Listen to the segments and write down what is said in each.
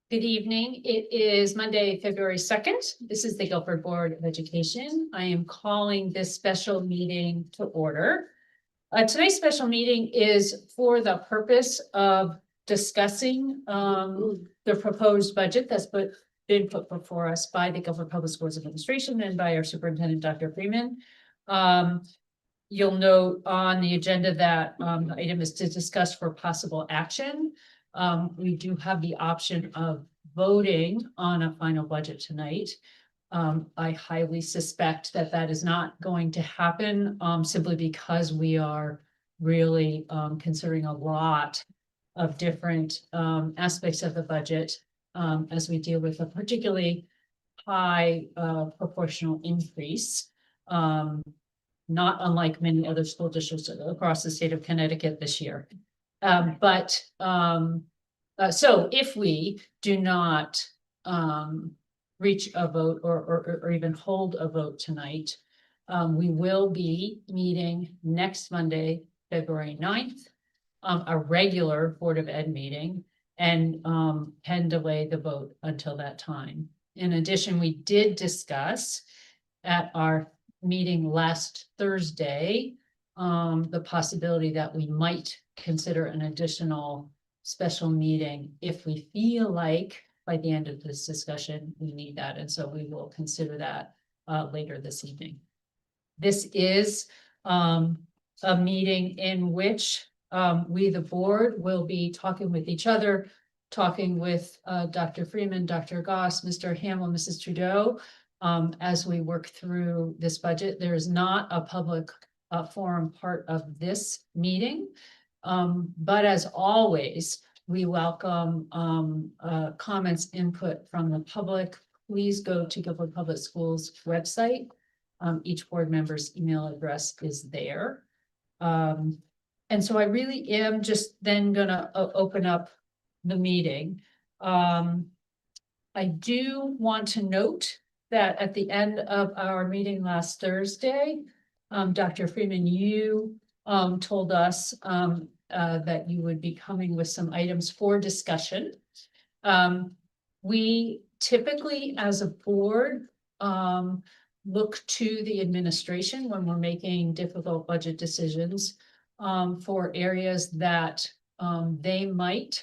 Good evening. It is Monday, February 2nd. This is the Guilford Board of Education. I am calling this special meeting to order. Tonight's special meeting is for the purpose of discussing the proposed budget that's been put before us by the Guilford Public Schools Administration and by our superintendent, Dr. Freeman. You'll note on the agenda that the item is to discuss for possible action. We do have the option of voting on a final budget tonight. I highly suspect that that is not going to happen simply because we are really considering a lot of different aspects of the budget as we deal with a particularly high proportional increase, not unlike many other school districts across the state of Connecticut this year. So if we do not reach a vote or even hold a vote tonight, we will be meeting next Monday, February 9th, a regular Board of Ed meeting, and can delay the vote until that time. In addition, we did discuss at our meeting last Thursday the possibility that we might consider an additional special meeting if we feel like by the end of this discussion we need that, and so we will consider that later this evening. This is a meeting in which we, the board, will be talking with each other, talking with Dr. Freeman, Dr. Goss, Mr. Hamill, Mrs. Trudeau, as we work through this budget. There is not a public forum part of this meeting. But as always, we welcome comments, input from the public. Please go to Guilford Public Schools website. Each board member's email address is there. And so I really am just then gonna open up the meeting. I do want to note that at the end of our meeting last Thursday, Dr. Freeman, you told us that you would be coming with some items for discussion. We typically, as a board, look to the administration when we're making difficult budget decisions for areas that they might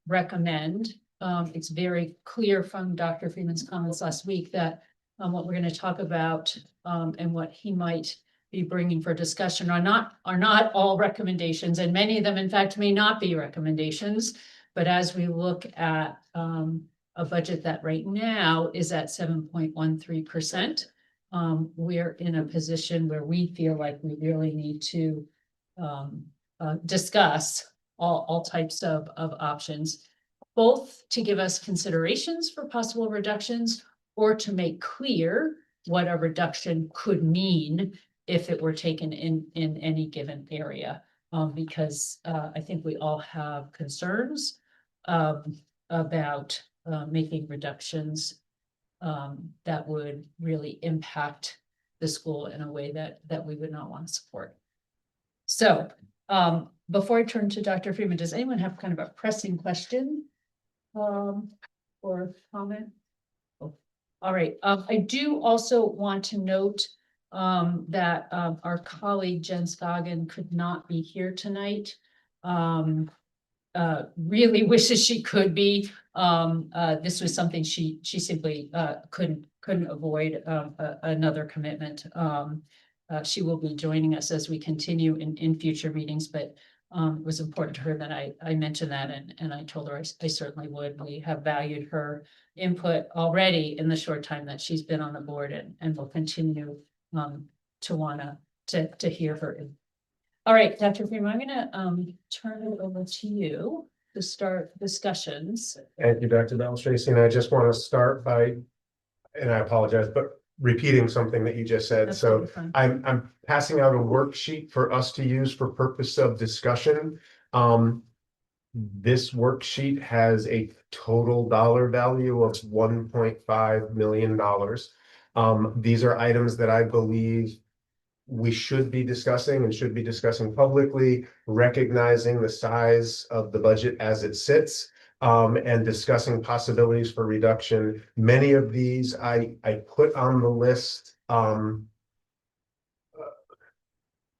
recommend. It's very clear from Dr. Freeman's comments last week that what we're going to talk about and what he might be bringing for discussion are not all recommendations, and many of them in fact may not be recommendations. But as we look at a budget that right now is at 7.13%, we're in a position where we feel like we really need to discuss all types of options, both to give us considerations for possible reductions or to make clear what a reduction could mean if it were taken in any given area, because I think we all have concerns about making reductions that would really impact the school in a way that we would not want to support. So before I turn to Dr. Freeman, does anyone have kind of a pressing question or comment? Oh, all right. I do also want to note that our colleague Jen Scoggin could not be here tonight. Really wishes she could be. This was something she simply couldn't avoid another commitment. She will be joining us as we continue in future meetings, but it was important to her that I mentioned that, and I told her I certainly would. We have valued her input already in the short time that she's been on the board, and will continue to want to hear her. All right, Dr. Freeman, I'm gonna turn it over to you to start discussions. Thank you, Dr. Tracy. And I just want to start by, and I apologize, but repeating something that you just said. That's So totally fine. I'm passing out a worksheet for us to use for purpose of discussion. This worksheet has a total dollar value of $1.5 million. These are items that I believe we should be discussing and should be discussing publicly, recognizing the size of the budget as it sits. and discussing possibilities for reduction. Many of these I put on the list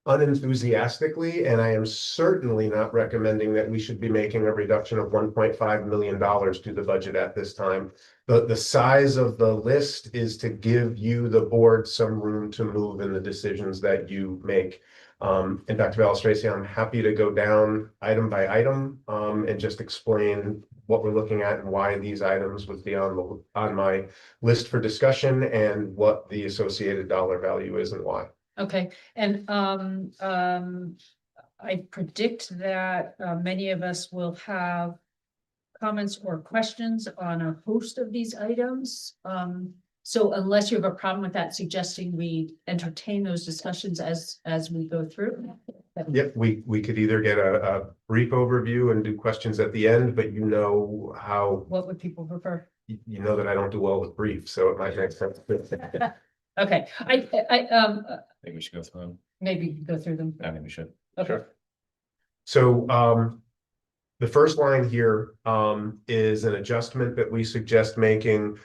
unenthusiastically, and I am certainly not recommending that we should be making a reduction of $1.5 million to the budget at this time. The size of the list is to give you, the board, some room to move in the decisions that you make. And Dr. Tracy, I'm happy to go down item by item and just explain what we're looking at and why these items would be on my list for discussion and what the associated dollar value is and why. Okay, and I predict that many of us will have comments or questions on a host of these items. So unless you have a problem with that, suggesting we entertain those discussions as we go through. Yep, we could either get a brief overview and do questions at the end, but you know how, What would people prefer? you know that I don't do well with briefs, so it might make sense. Okay, I think we should go through them. maybe go through them. I think we should. Okay. So the first line here is an adjustment that we suggest making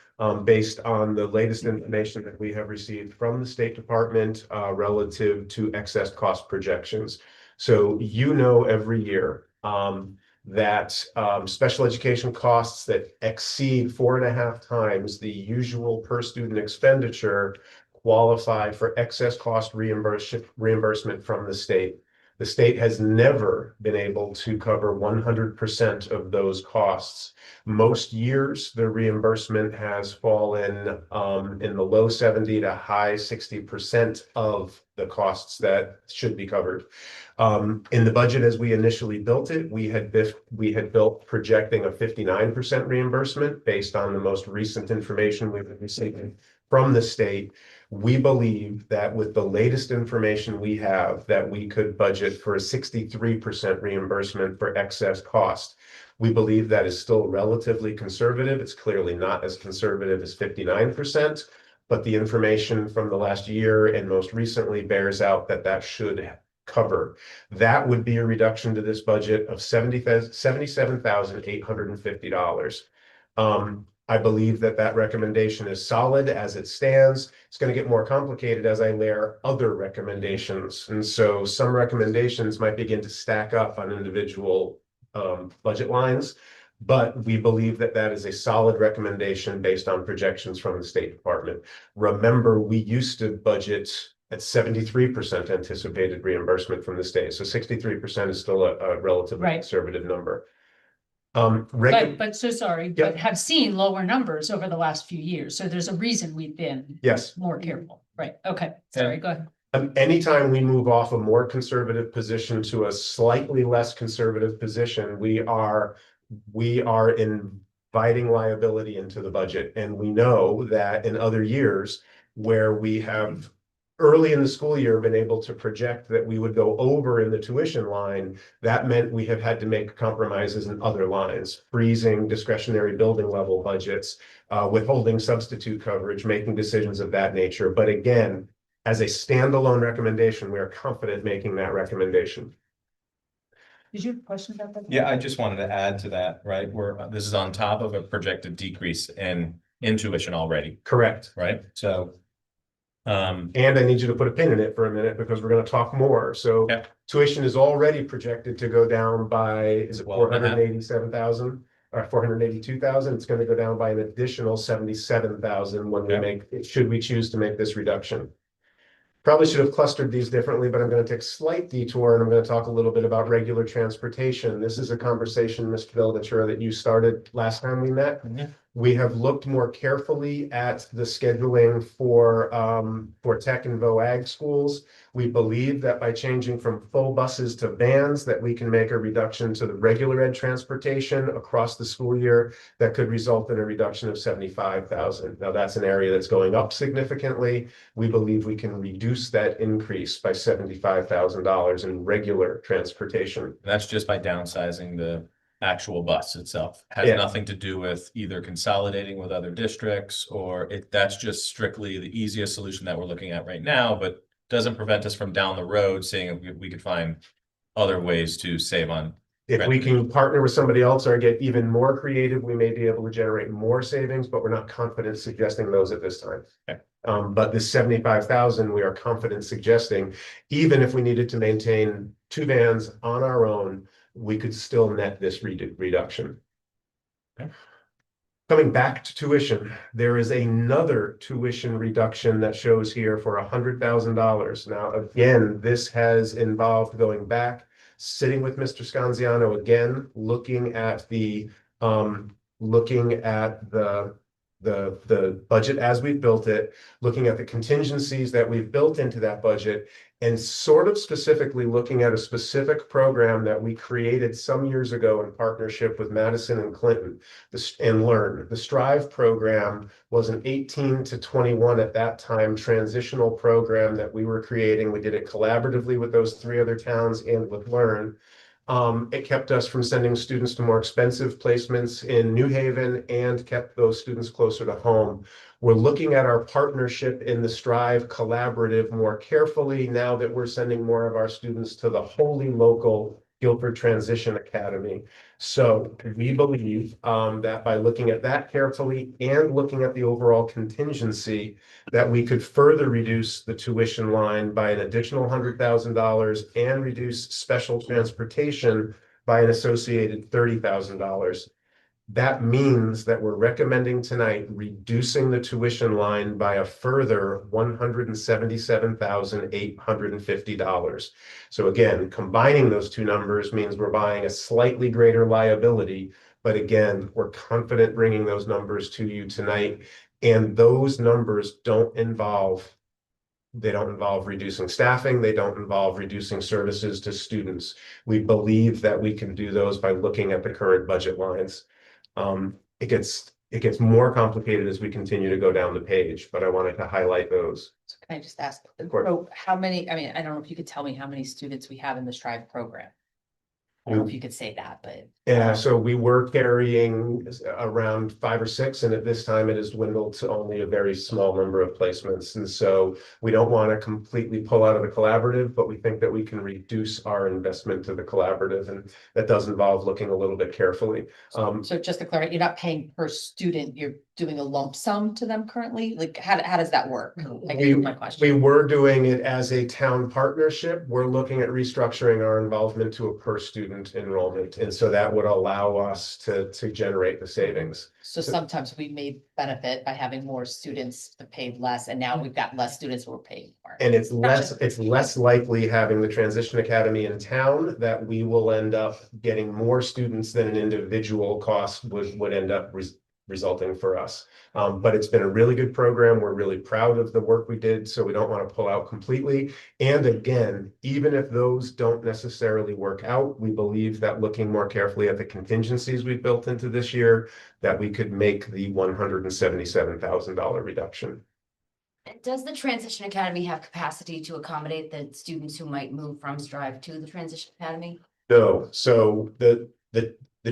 based on the latest information that we have received from the State Department relative to excess cost projections. So you know every year that special education costs that exceed 4.5 times the usual per student expenditure qualify for excess cost reimbursement from the state. The state has never been able to cover 100% of those costs. Most years, the reimbursement has fallen in the low 70 to high 60% of the costs that should be covered. In the budget, as we initially built it, we had built projecting a 59% reimbursement based on the most recent information we've received from the state. We believe that with the latest information we have, that we could budget for a 63% reimbursement for excess cost. We believe that is still relatively conservative. It's clearly not as conservative as 59%, but the information from the last year and most recently bears out that that should cover. That would be a reduction to this budget of $77,850. I believe that that recommendation is solid as it stands. It's going to get more complicated as I layer other recommendations. And so some recommendations might begin to stack up on individual budget lines, but we believe that that is a solid recommendation based on projections from the State Department. Remember, we used to budget at 73% anticipated reimbursement from the state. So 63% is still a relatively conservative number. But so sorry, Yep. but have seen lower numbers over the last few years. So there's a reason we've been more careful. Right. Okay. Sorry, go ahead. Anytime we move off a more conservative position to a slightly less conservative position, we are inviting liability into the budget. And we know that in other years where we have early in the school year been able to project that we would go over in the tuition line, that meant we have had to make compromises in other lines, freezing discretionary building level budgets, withholding substitute coverage, making decisions of that nature. But again, as a standalone recommendation, we are confident making that recommendation. Did you have a question about that? Yeah, I just wanted to add to that, right? This is on top of a projected decrease in tuition already. Correct. Right? So and I need you to put a pin in it for a minute because we're going to talk more. So tuition is already projected to go down by, is it 487,000 or 482,000? It's going to go down by an additional 77,000 when we make it, should we choose to make this reduction. Probably should have clustered these differently, but I'm going to take a slight detour and I'm going to talk a little bit about regular transportation. This is a conversation, Mr. Beldatura, that you started last time we met. We have looked more carefully at the scheduling for tech and VOAG schools. We believe that by changing from full buses to vans, that we can make a reduction to the regular ed transportation across the school year that could result in a reduction of 75,000. Now that's an area that's going up significantly. We believe we can reduce that increase by $75,000 in regular transportation. That's just by downsizing the actual bus itself. Has nothing to do with either consolidating with other districts or that's just strictly the easiest solution that we're looking at right now, but doesn't prevent us from down the road seeing if we could find other ways to save on If Right. we can partner with somebody else or get even more creative, we may be able to generate more savings, but we're not confident suggesting those at this time. Okay. But this 75,000, we are confident suggesting, even if we needed to maintain 2 vans on our own, we could still net this reduction. Okay. Coming back to tuition, there is another tuition reduction that shows here for $100,000. Now, again, this has involved going back, sitting with Mr. Scanziano again, looking at the budget as we've built it, looking at the contingencies that we've built into that budget, and sort of specifically looking at a specific program that we created some years ago in partnership with Madison and Clinton, and Learn. The Strive program was an 18 to 21 at that time transitional program that we were creating. We did it collaboratively with those 3 other towns and with Learn. It kept us from sending students to more expensive placements in New Haven and kept those students closer to home. We're looking at our partnership in the Strive Collaborative more carefully now that we're sending more of our students to the wholly local Guilford Transition Academy. So we believe that by looking at that carefully and looking at the overall contingency, that we could further reduce the tuition line by an additional $100,000 and reduce special transportation by an associated $30,000. That means that we're recommending tonight reducing the tuition line by a further $177,850. So again, combining those 2 numbers means we're buying a slightly greater liability, but again, we're confident bringing those numbers to you tonight. And those numbers don't involve reducing staffing. They don't involve reducing services to students. We believe that we can do those by looking at the current budget lines. It gets more complicated as we continue to go down the page, but I wanted to highlight those. So can I just ask, course. so how many, I mean, I don't know if you could tell me how many students we have in the Strive program. I don't know if you could say that, but. Yeah, so we were carrying around 5 or 6, and at this time it has dwindled to only a very small number of placements. And so we don't want to completely pull out of the collaborative, but we think that we can reduce our investment to the collaborative, and that does involve looking a little bit carefully. So just to clarify, you're not paying per student, you're doing a lump sum to them currently? Like, how does that work? I guess is my We question. were doing it as a town partnership. We're looking at restructuring our involvement to a per student enrollment. And so that would allow us to generate the savings. So sometimes we may benefit by having more students that paid less, and now we've got less students who are paying more. And it's less likely having the Transition Academy in town that we will end up getting more students than an individual cost would end up resulting for us. But it's been a really good program. We're really proud of the work we did, so we don't want to pull out completely. And again, even if those don't necessarily work out, we believe that looking more carefully at the contingencies we've built into this year, that we could make the $177,000 reduction. Does the Transition Academy have capacity to accommodate the students who might move from Strive to the Transition Academy? No, so the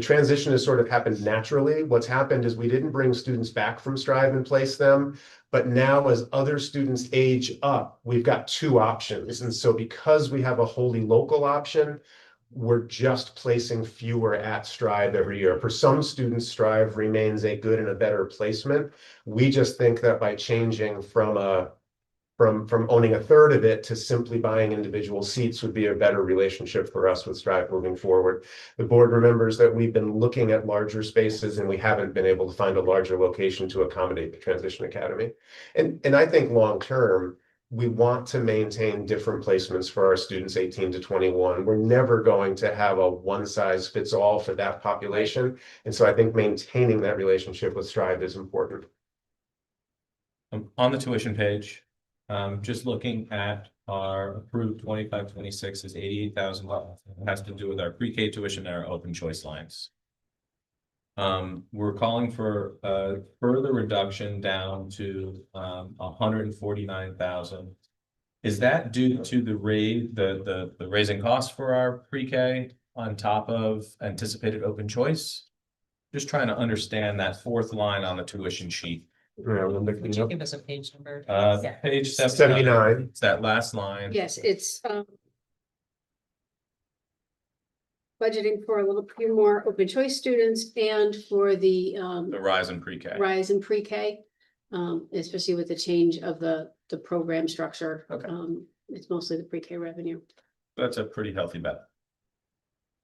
transition has sort of happened naturally. What's happened is we didn't bring students back from Strive and place them, but now as other students age up, we've got 2 options. And so because we have a wholly local option, we're just placing fewer at Strive every year. For some students, Strive remains a good and a better placement. We just think that by changing from owning a third of it to simply buying individual seats would be a better relationship for us with Strive moving forward. The board remembers that we've been looking at larger spaces and we haven't been able to find a larger location to accommodate the Transition Academy. And I think long term, we want to maintain different placements for our students 18 to 21. We're never going to have a one size fits all for that population. And so I think maintaining that relationship with Strive is important. On the tuition page, just looking at our approved 25-26 is $88,000. It has to do with our pre-K tuition and our open choice lines. We're calling for a further reduction down to 149,000. Is that due to the raising costs for our pre-K on top of anticipated open choice? Just trying to understand that 4th line on the tuition sheet. Would you give us a page number? Yeah. Page 79. It's that last line. Yes, it's budgeting for a little few more open choice students and for the The rise in pre-K. rise in pre-K. Especially with the change of the program structure. Okay. It's mostly the pre-K revenue. That's a pretty healthy bet.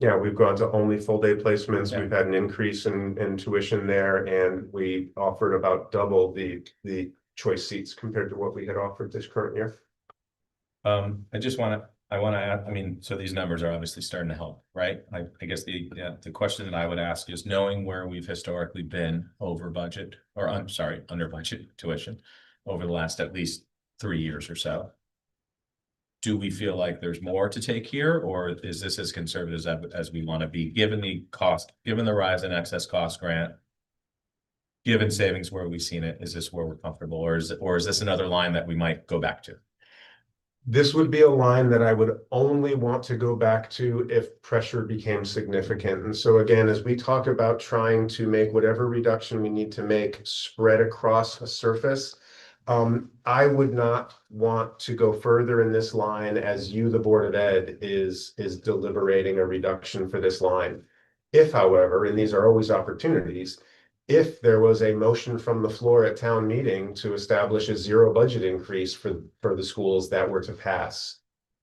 Yeah, we've gone to only full day placements. Yeah. We've had an increase in tuition there, and we offered about double the choice seats compared to what we had offered this current year. I wanna add, I mean, so these numbers are obviously starting to help, right? I guess the question that I would ask is, knowing where we've historically been over budget, or I'm sorry, under budget tuition over the last at least 3 years or so. Do we feel like there's more to take here, or is this as conservative as we want to be, given the cost, given the rise in excess cost grant? Given savings where we've seen it, is this where we're comfortable, or is this another line that we might go back to? This would be a line that I would only want to go back to if pressure became significant. And so again, as we talk about trying to make whatever reduction we need to make spread across a surface, I would not want to go further in this line as you, the Board of Ed, is deliberating a reduction for this line. If, however, and these are always opportunities, if there was a motion from the floor at town meeting to establish a zero budget increase for the schools that were to pass,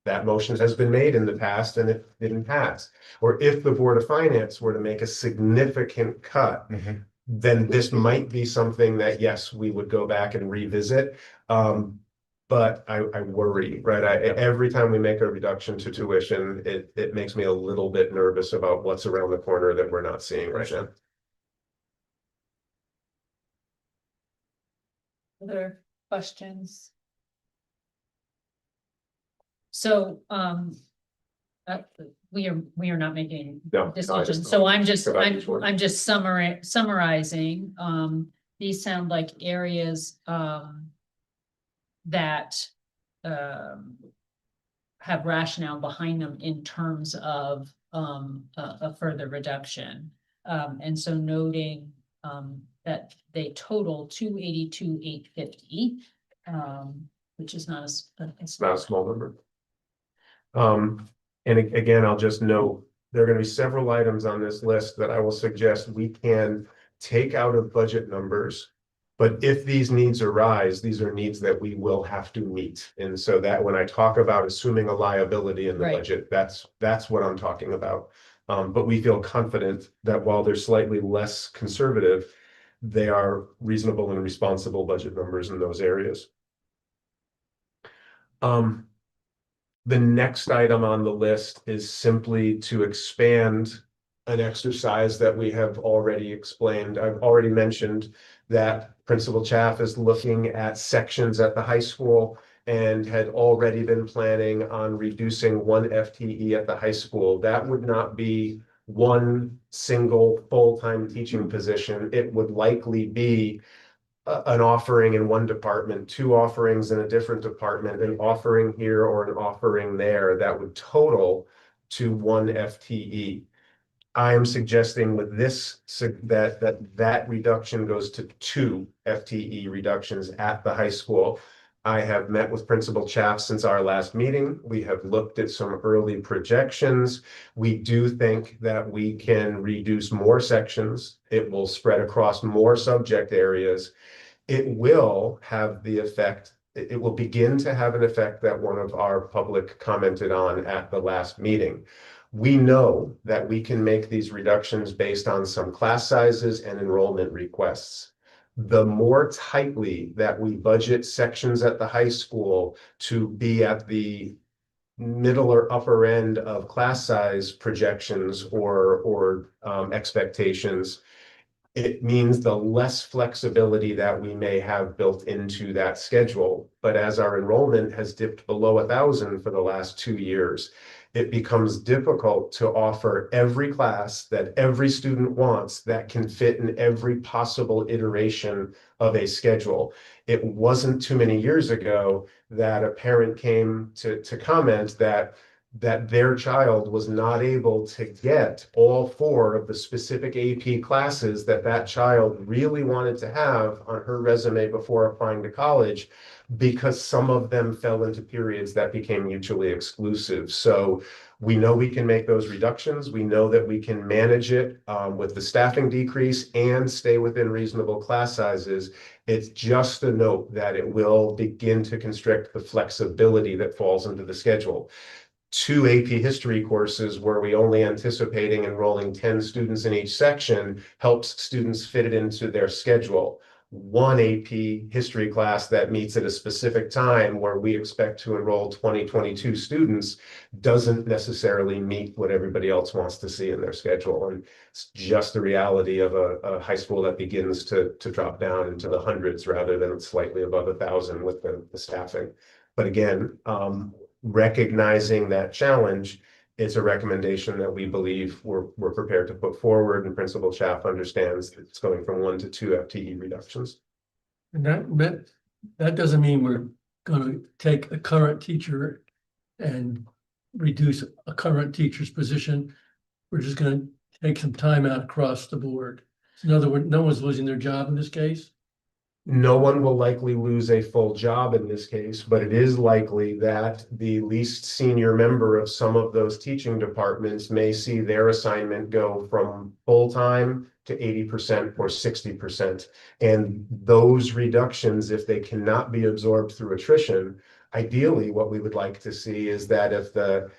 that motion has been made in the past and it didn't pass. Or if the Board of Finance were to make a significant cut, then this might be something that, yes, we would go back and revisit. But I worry, right? Every time we make a reduction to tuition, it makes me a little bit nervous about what's around the corner that we're not seeing right now. Other questions? So, we are not making No, decisions, so I'm just Summarizing. summarizing, these sound like areas, that, have rationale behind them in terms of, a further reduction. And so noting, that they total 282,850, which is not It's not a small number. And again, I'll just note, there are going to be several items on this list that I will suggest we can take out of budget numbers. But if these needs arise, these are needs that we will have to meet. And so that when I talk about assuming a liability in the Right. budget, that's what I'm talking about. But we feel confident that while they're slightly less conservative, they are reasonable and responsible budget numbers in those areas. The next item on the list is simply to expand an exercise that we have already explained. I've already mentioned that Principal Chaff is looking at sections at the high school and had already been planning on reducing 1 FTE at the high school. That would not be one single full-time teaching position. It would likely be an offering in one department, 2 offerings in a different department, an offering here or an offering there that would total to 1 FTE. I am suggesting with this that reduction goes to 2 FTE reductions at the high school. I have met with Principal Chaff since our last meeting. We have looked at some early projections. We do think that we can reduce more sections. It will spread across more subject areas. It will have the effect, it will begin to have an effect that one of our public commented on at the last meeting. We know that we can make these reductions based on some class sizes and enrollment requests. The more tightly that we budget sections at the high school to be at the middle or upper end of class size projections or expectations, it means the less flexibility that we may have built into that schedule. But as our enrollment has dipped below 1,000 for the last 2 years, it becomes difficult to offer every class that every student wants that can fit in every possible iteration of a schedule. It wasn't too many years ago that a parent came to comment that that their child was not able to get all 4 of the specific AP classes that that child really wanted to have on her resume before applying to college, because some of them fell into periods that became mutually exclusive. So we know we can make those reductions. We know that we can manage it with the staffing decrease and stay within reasonable class sizes. It's just a note that it will begin to constrict the flexibility that falls into the schedule. 2 AP history courses where we only anticipating enrolling 10 students in each section helps students fit it into their schedule. 1 AP history class that meets at a specific time where we expect to enroll 22 students doesn't necessarily meet what everybody else wants to see in their schedule. And it's just the reality of a high school that begins to drop down into the hundreds rather than slightly above 1,000 with the staffing. But again, recognizing that challenge, it's a recommendation that we believe we're prepared to put forward, and Principal Chaff understands that it's going from 1 to 2 FTE reductions. And that doesn't mean we're gonna take a current teacher and reduce a current teacher's position. We're just gonna take some time out across the board. In other words, no one's losing their job in this case. No one will likely lose a full job in this case, but it is likely that the least senior member of some of those teaching departments may see their assignment go from full-time to 80% or 60%. And those reductions, if they cannot be absorbed through attrition, ideally what we would like to see is that if the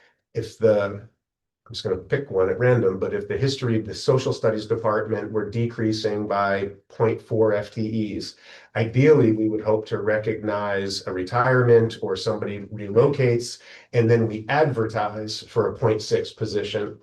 I'm just going to pick one at random, but if the social studies department were decreasing by 0.4 FTEs, ideally we would hope to recognize a retirement or somebody relocates, and then we advertise for a 0.6 position.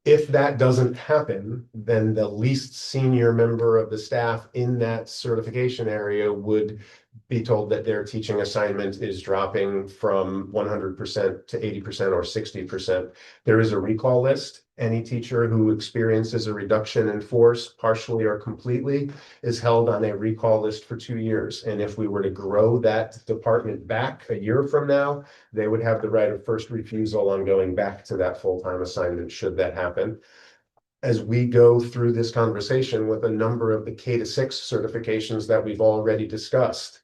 If that doesn't happen, then the least senior member of the staff in that certification area would be told that their teaching assignment is dropping from 100% to 80% or 60%. There is a recall list. Any teacher who experiences a reduction in force, partially or completely, is held on a recall list for 2 years. And if we were to grow that department back a year from now, they would have the right of first refusal on going back to that full-time assignment should that happen. As we go through this conversation with a number of the K-6 certifications that we've already discussed,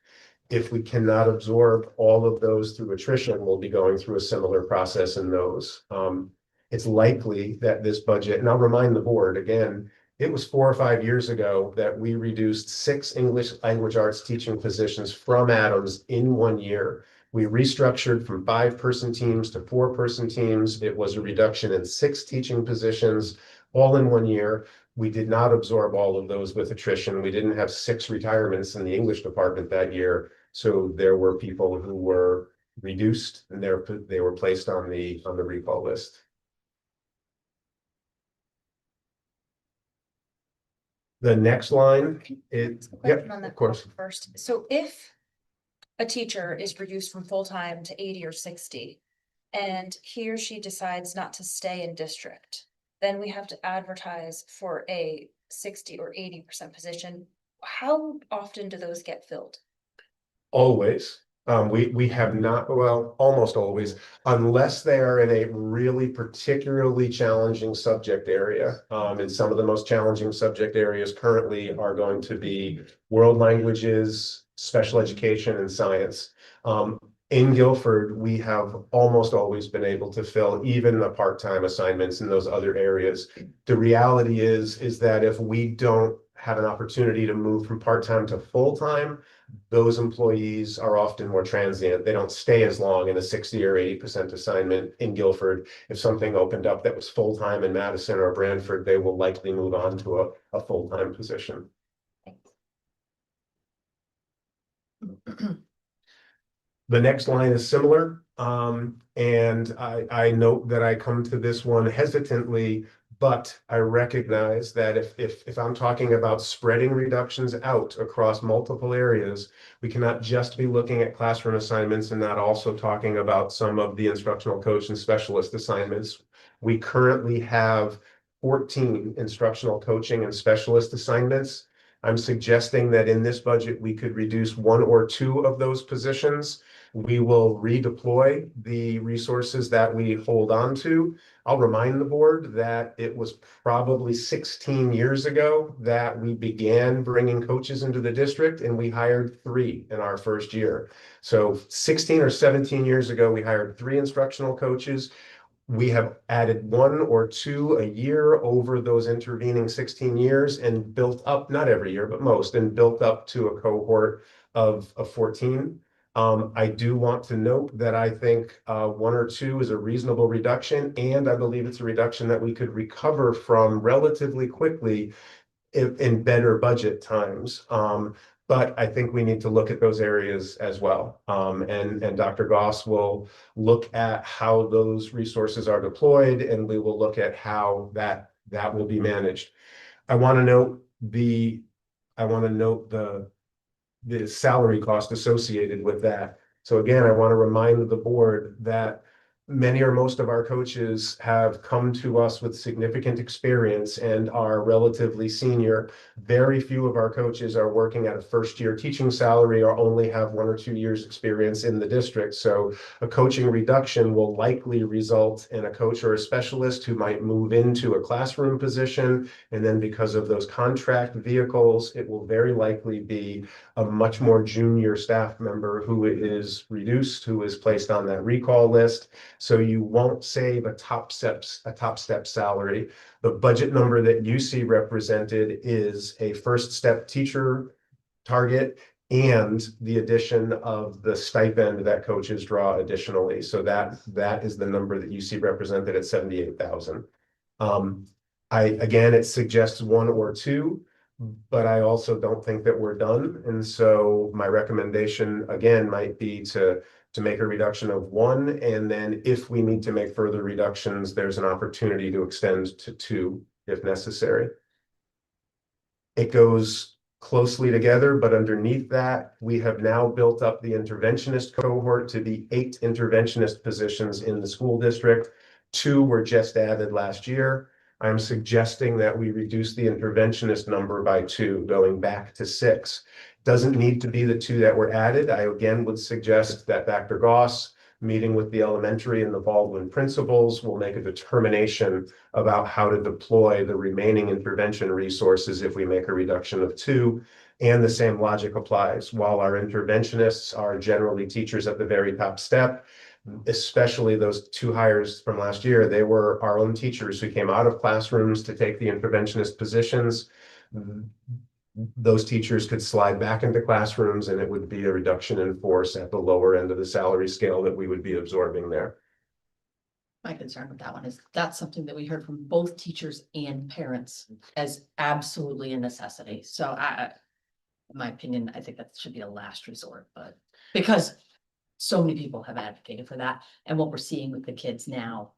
if we cannot absorb all of those through attrition, we'll be going through a similar process in those. It's likely that this budget, and I'll remind the board again, it was 4 or 5 years ago that we reduced 6 English language arts teaching positions from Adams in 1 year. We restructured from 5-person teams to 4-person teams. It was a reduction in 6 teaching positions, all in 1 year. We did not absorb all of those with attrition. We didn't have 6 retirements in the English department that year. So there were people who were reduced and they were placed on the recall list. The next line, Question on of that course. first. So if a teacher is reduced from full-time to 80 or 60, and he or she decides not to stay in district, then we have to advertise for a 60 or 80% position. How often do those get filled? Always. We have not, well, almost always, unless they are in a really particularly challenging subject area. And some of the most challenging subject areas currently are going to be world languages, special education, and science. In Guilford, we have almost always been able to fill even the part-time assignments in those other areas. The reality is that if we don't have an opportunity to move from part-time to full-time, those employees are often more transient. They don't stay as long in a 60 or 80% assignment in Guilford. If something opened up that was full-time in Madison or Brantford, they will likely move on to a full-time position. The next line is similar. And I note that I come to this one hesitantly, but I recognize that if I'm talking about spreading reductions out across multiple areas, we cannot just be looking at classroom assignments and not also talking about some of the instructional coach and specialist assignments. We currently have 14 instructional coaching and specialist assignments. I'm suggesting that in this budget, we could reduce 1 or 2 of those positions We will redeploy the resources that we hold on to. I'll remind the board that it was probably 16 years ago that we began bringing coaches into the district, and we hired 3 in our first year. So 16 or 17 years ago, we hired 3 instructional coaches. We have added 1 or 2 a year over those intervening 16 years and built up, not every year, but most, and built up to a cohort of 14. I do want to note that I think 1 or 2 is a reasonable reduction, and I believe it's a reduction that we could recover from relatively quickly in better budget times. But I think we need to look at those areas as well. And Dr. Goss will look at how those resources are deployed, and we will look at how that will be managed. I want to note the salary cost associated with that. So again, I want to remind the board that many or most of our coaches have come to us with significant experience and are relatively senior. Very few of our coaches are working at a first-year teaching salary or only have 1 or 2 years experience in the district. So a coaching reduction will likely result in a coach or a specialist who might move into a classroom position. And then because of those contract vehicles, it will very likely be a much more junior staff member who is reduced, who is placed on that recall list. So you won't save a top step salary. The budget number that you see represented is a first step teacher target and the addition of the stipend that coaches draw additionally. So that is the number that you see represented at 78,000. Again, it suggests 1 or 2, but I also don't think that we're done. And so my recommendation again might be to make a reduction of 1, and then if we need to make further reductions, there's an opportunity to extend to 2 if necessary. It goes closely together, but underneath that, we have now built up the interventionist cohort to be 8 interventionist positions in the school district. 2 were just added last year. I'm suggesting that we reduce the interventionist number by 2, going back to 6. Doesn't need to be the 2 that were added. I again would suggest that Dr. Goss, meeting with the elementary and the Baldwin principals, will make a determination about how to deploy the remaining intervention resources if we make a reduction of 2. And the same logic applies. While our interventionists are generally teachers at the very top step, especially those 2 hires from last year, they were our own teachers who came out of classrooms to take the interventionist positions. Those teachers could slide back into classrooms, and it would be a reduction in force at the lower end of the salary scale that we would be absorbing there. My concern with that one is that's something that we heard from both teachers and parents as absolutely a necessity. So in my opinion, I think that should be a last resort, but because so many people have advocated for that, and what we're seeing with the kids now,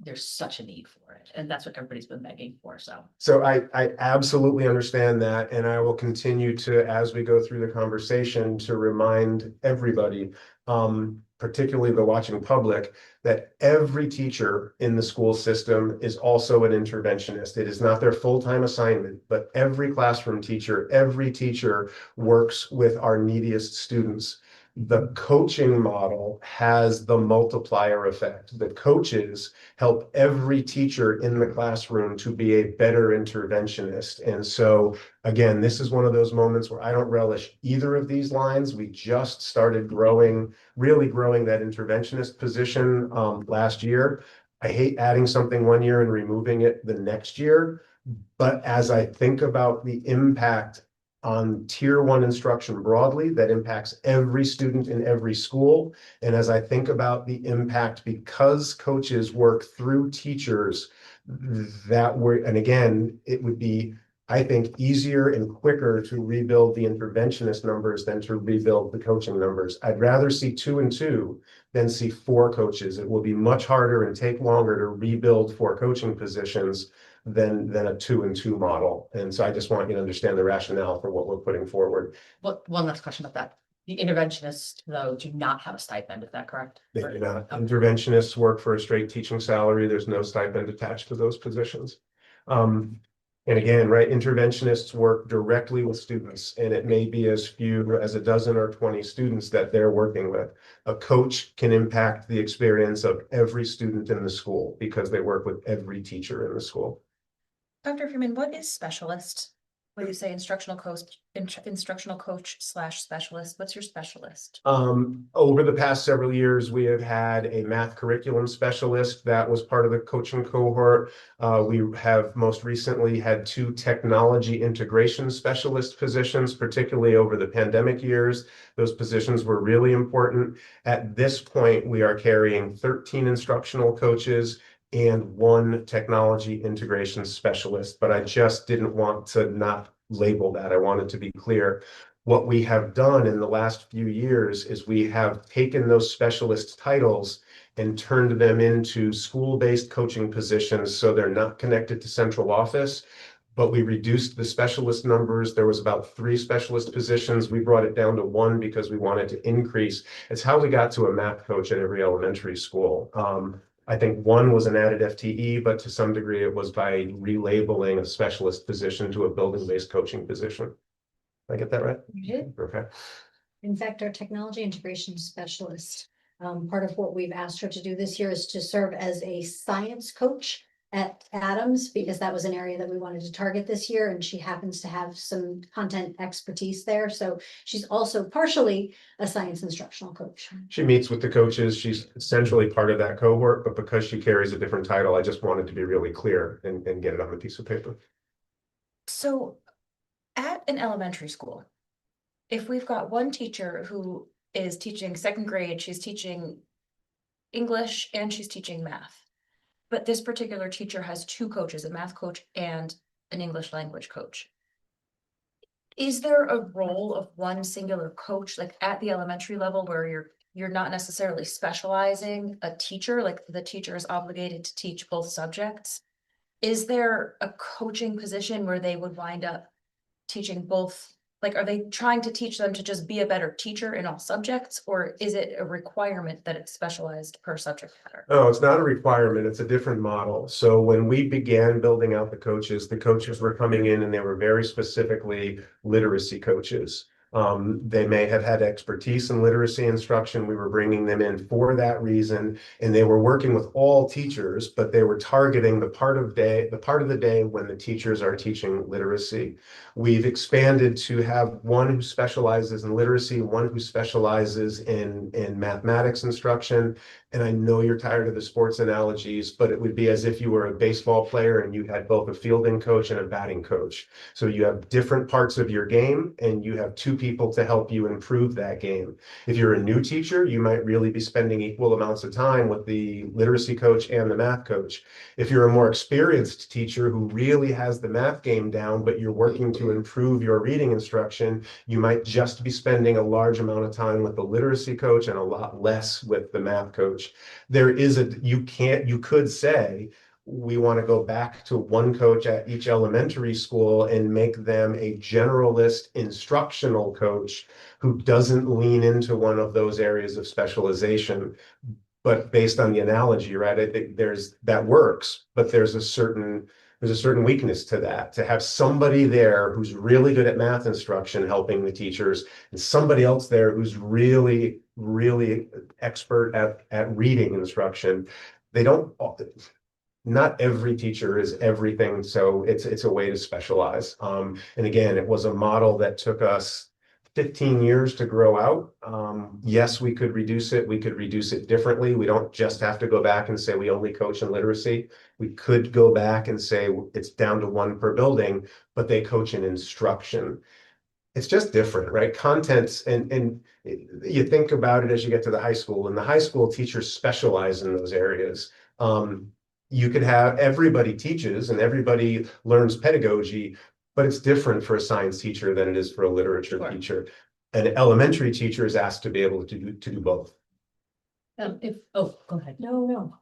there's such a need for it, and that's what everybody's been begging for, so. So I absolutely understand that, and I will continue to, as we go through the conversation, to remind everybody, particularly the watching public, that every teacher in the school system is also an interventionist. It is not their full-time assignment, but every classroom teacher, every teacher works with our neediest students. The coaching model has the multiplier effect. The coaches help every teacher in the classroom to be a better interventionist. And so, again, this is one of those moments where I don't relish either of these lines. We just started really growing that interventionist position last year. I hate adding something one year and removing it the next year. But as I think about the impact on tier 1 instruction broadly, that impacts every student in every school. And as I think about the impact, because coaches work through teachers, and again, it would be, I think, easier and quicker to rebuild the interventionist numbers than to rebuild the coaching numbers. I'd rather see 2 and 2 than see 4 coaches. It will be much harder and take longer to rebuild 4 coaching positions than a 2 and 2 model. And so I just want you to understand the rationale for what we're putting forward. One last question about that. The interventionists, though, do not have a stipend, is that correct? They do not. Interventionists work for a straight teaching salary. There's no stipend attached to those positions. And again, right, interventionists work directly with students, and it may be as few as a dozen or 20 students that they're working with. A coach can impact the experience of every student in the school because they work with every teacher in the school. Dr. Freeman, what is specialist? When you say instructional coach slash specialist, what's your specialist? Over the past several years, we have had a math curriculum specialist that was part of the coaching cohort. We have most recently had 2 technology integration specialist positions, particularly over the pandemic years. Those positions were really important. At this point, we are carrying 13 instructional coaches and 1 technology integration specialist, but I just didn't want to not label that. I wanted to be clear. What we have done in the last few years is we have taken those specialist titles and turned them into school-based coaching positions, so they're not connected to central office. But we reduced the specialist numbers. There was about 3 specialist positions. We brought it down to 1 because we wanted to increase. It's how we got to a math coach at every elementary school. I think 1 was an added FTE, but to some degree it was by relabeling a specialist position to a building-based coaching position. Did I get that right? You did. Okay. In fact, our technology integration specialist, part of what we've asked her to do this year is to serve as a science coach at Adams, because that was an area that we wanted to target this year, and she happens to have some content expertise there. So she's also partially a science instructional coach. She meets with the coaches. She's essentially part of that cohort, but because she carries a different title, I just wanted to be really clear and get it on a piece of paper. So at an elementary school, if we've got one teacher who is teaching 2nd grade, she's teaching English and she's teaching math. But this particular teacher has 2 coaches, a math coach and an English language coach. Is there a role of one singular coach, like at the elementary level, where you're not necessarily specializing a teacher, like the teacher is obligated to teach both subjects? Is there a coaching position where they would wind up teaching both? Like, are they trying to teach them to just be a better teacher in all subjects, or is it a requirement that it's specialized per subject matter? No, it's not a requirement. It's a different model. So when we began building out the coaches were coming in and they were very specifically literacy coaches. They may have had expertise in literacy instruction. We were bringing them in for that reason, and they were working with all teachers, but they were targeting the part of the day when the teachers are teaching literacy. We've expanded to have 1 who specializes in literacy, 1 who specializes in mathematics instruction. And I know you're tired of the sports analogies, but it would be as if you were a baseball player and you had both a fielding coach and a batting coach. So you have different parts of your game and you have 2 people to help you improve that game. If you're a new teacher, you might really be spending equal amounts of time with the literacy coach and the math coach. If you're a more experienced teacher who really has the math game down, but you're working to improve your reading instruction, you might just be spending a large amount of time with the literacy coach and a lot less with the math coach. You could say, we want to go back to 1 coach at each elementary school and make them a generalist instructional coach who doesn't lean into one of those areas of specialization. But based on the analogy, right, I think that works, but there's a certain weakness to that, to have somebody there who's really good at math instruction helping the teachers, and somebody else there who's really, really expert at reading instruction. Not every teacher is everything, so it's a way to specialize. And again, it was a model that took us 15 years to grow out. Yes, we could reduce it. We could reduce it differently. We don't just have to go back and say we only coach in literacy. We could go back and say it's down to 1 per building, but they coach in instruction. It's just different, right? Contents, and you think about it as you get to the high school, and the high school teachers specialize in those areas. You could have everybody teaches and everybody learns pedagogy, but it's different for a science teacher than it is for a literature teacher. An elementary teacher is asked to be able to do both. Go ahead. No.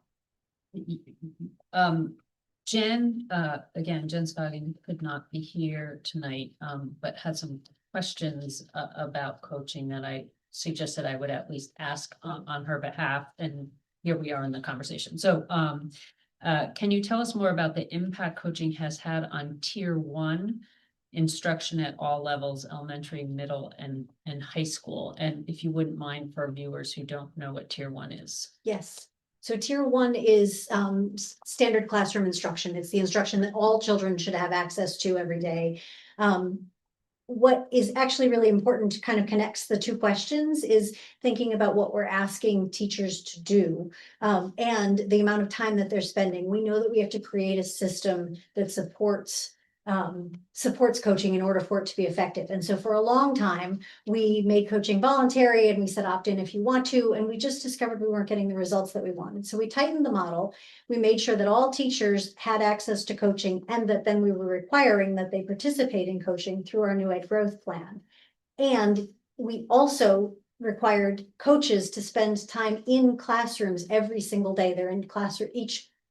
Jen, again, Jen Scoggin could not be here tonight, but had some questions about coaching that I suggested I would at least ask on her behalf, and here we are in the conversation. So, Can you tell us more about the impact coaching has had on tier one instruction at all levels, elementary, middle, and high school? And if you wouldn't mind for viewers who don't know what tier one is. Yes. So tier one is standard classroom instruction. It's the instruction that all children should have access to every day. What is actually really important to kind of connects the two questions is thinking about what we're asking teachers to do and the amount of time that they're spending. We know that we have to create a system that supports coaching in order for it to be effective. And so for a long time, we made coaching voluntary and we said opt in if you want to, and we just discovered we weren't getting the results that we wanted. So we tightened the model. We made sure that all teachers had access to coaching and that then we were requiring that they participate in coaching through our new ed growth plan. And we also required coaches to spend time in classrooms every single day. They're in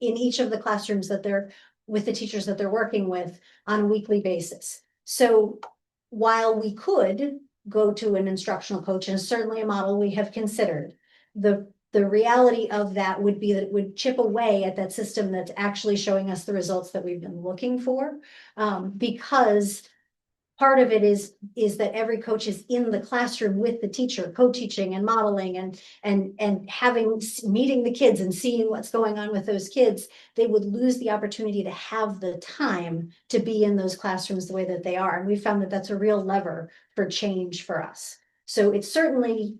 each of the classrooms that they're with the teachers that they're working with on a weekly basis. So while we could go to an instructional coach, and certainly a model we have considered, the reality of that would be that it would chip away at that system that's actually showing us the results that we've been looking for, because part of it is that every coach is in the classroom with the teacher, co-teaching and modeling and having meeting the kids and seeing what's going on with those kids. They would lose the opportunity to have the time to be in those classrooms the way that they are. And we found that that's a real lever for change for us. So it's certainly,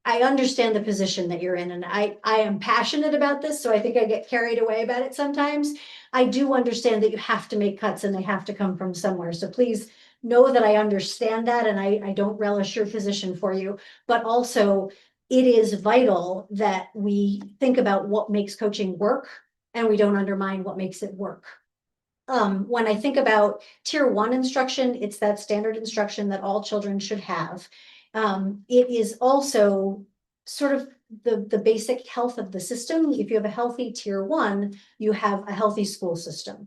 I understand the position that you're in, and I am passionate about this, so I think I get carried away about it sometimes. I do understand that you have to make cuts and they have to come from somewhere. So please know that I understand that, and I don't relish your position for you, but also it is vital that we think about what makes coaching work and we don't undermine what makes it work. When I think about tier one instruction, it's that standard instruction that all children should have. It is also sort of the basic health of the system. If you have a healthy tier one, you have a healthy school system.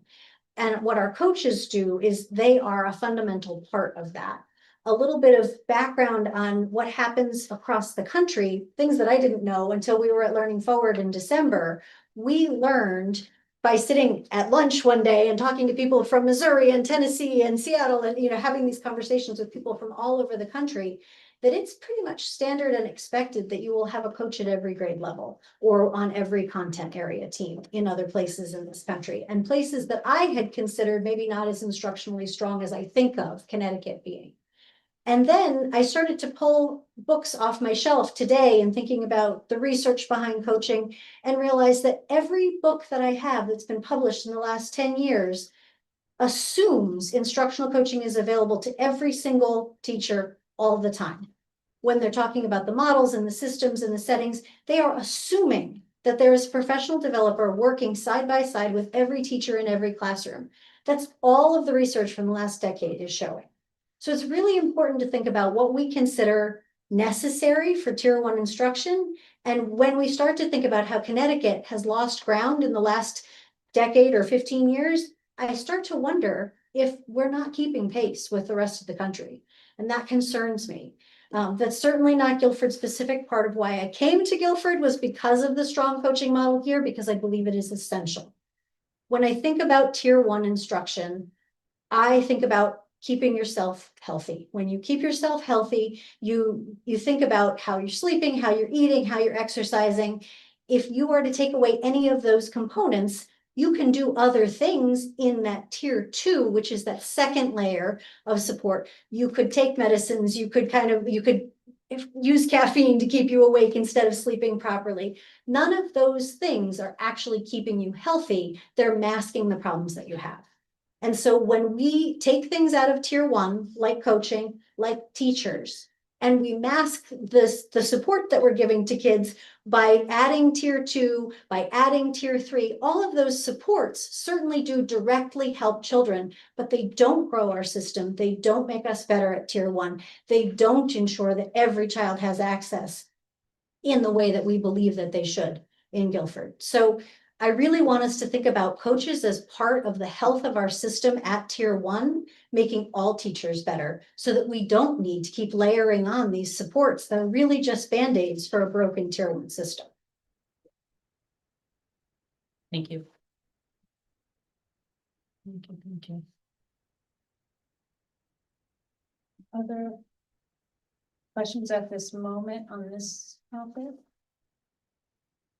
And what our coaches do is they are a fundamental part of that. A little bit of background on what happens across the country, things that I didn't know until we were at Learning Forward in December. We learned by sitting at lunch one day and talking to people from Missouri and Tennessee and Seattle and, having these conversations with people from all over the country, that it's pretty much standard and expected that you will have a coach at every grade level or on every content area team in other places in this country, and places that I had considered maybe not as instructionally strong as I think of, Connecticut being. And then I started to pull books off my shelf today and thinking about the research behind coaching and realized that every book that I have that's been published in the last 10 years assumes instructional coaching is available to every single teacher all the time. When they're talking about the models and the systems and the settings, they are assuming that there is a professional developer working side by side with every teacher in every classroom. That's all of the research from the last decade is showing. So it's really important to think about what we consider necessary for tier one instruction. And when we start to think about how Connecticut has lost ground in the last decade or 15 years, I start to wonder if we're not keeping pace with the rest of the country. And that concerns me. That's certainly not Guilford specific. Part of why I came to Guilford was because of the strong coaching model here, because I believe it is essential. When I think about tier one instruction, I think about keeping yourself healthy. When you keep yourself healthy, you think about how you're sleeping, how you're eating, how you're exercising. If you are to take away any of those components, you can do other things in that tier two, which is that second layer of support. You could take medicines, you could use caffeine to keep you awake instead of sleeping properly. None of those things are actually keeping you healthy. They're masking the problems that you have. And so when we take things out of tier one, like coaching, like teachers, and we mask the support that we're giving to kids by adding tier two, by adding tier three, all of those supports certainly do directly help children, but they don't grow our system. They don't make us better at tier one. They don't ensure that every child has access in the way that we believe that they should in Guilford. So I really want us to think about coaches as part of the health of our system at tier one, making all teachers better so that we don't need to keep layering on these supports that are really just Band-Aids for a broken tier one system. Thank you. Thank you. Other questions at this moment on this topic?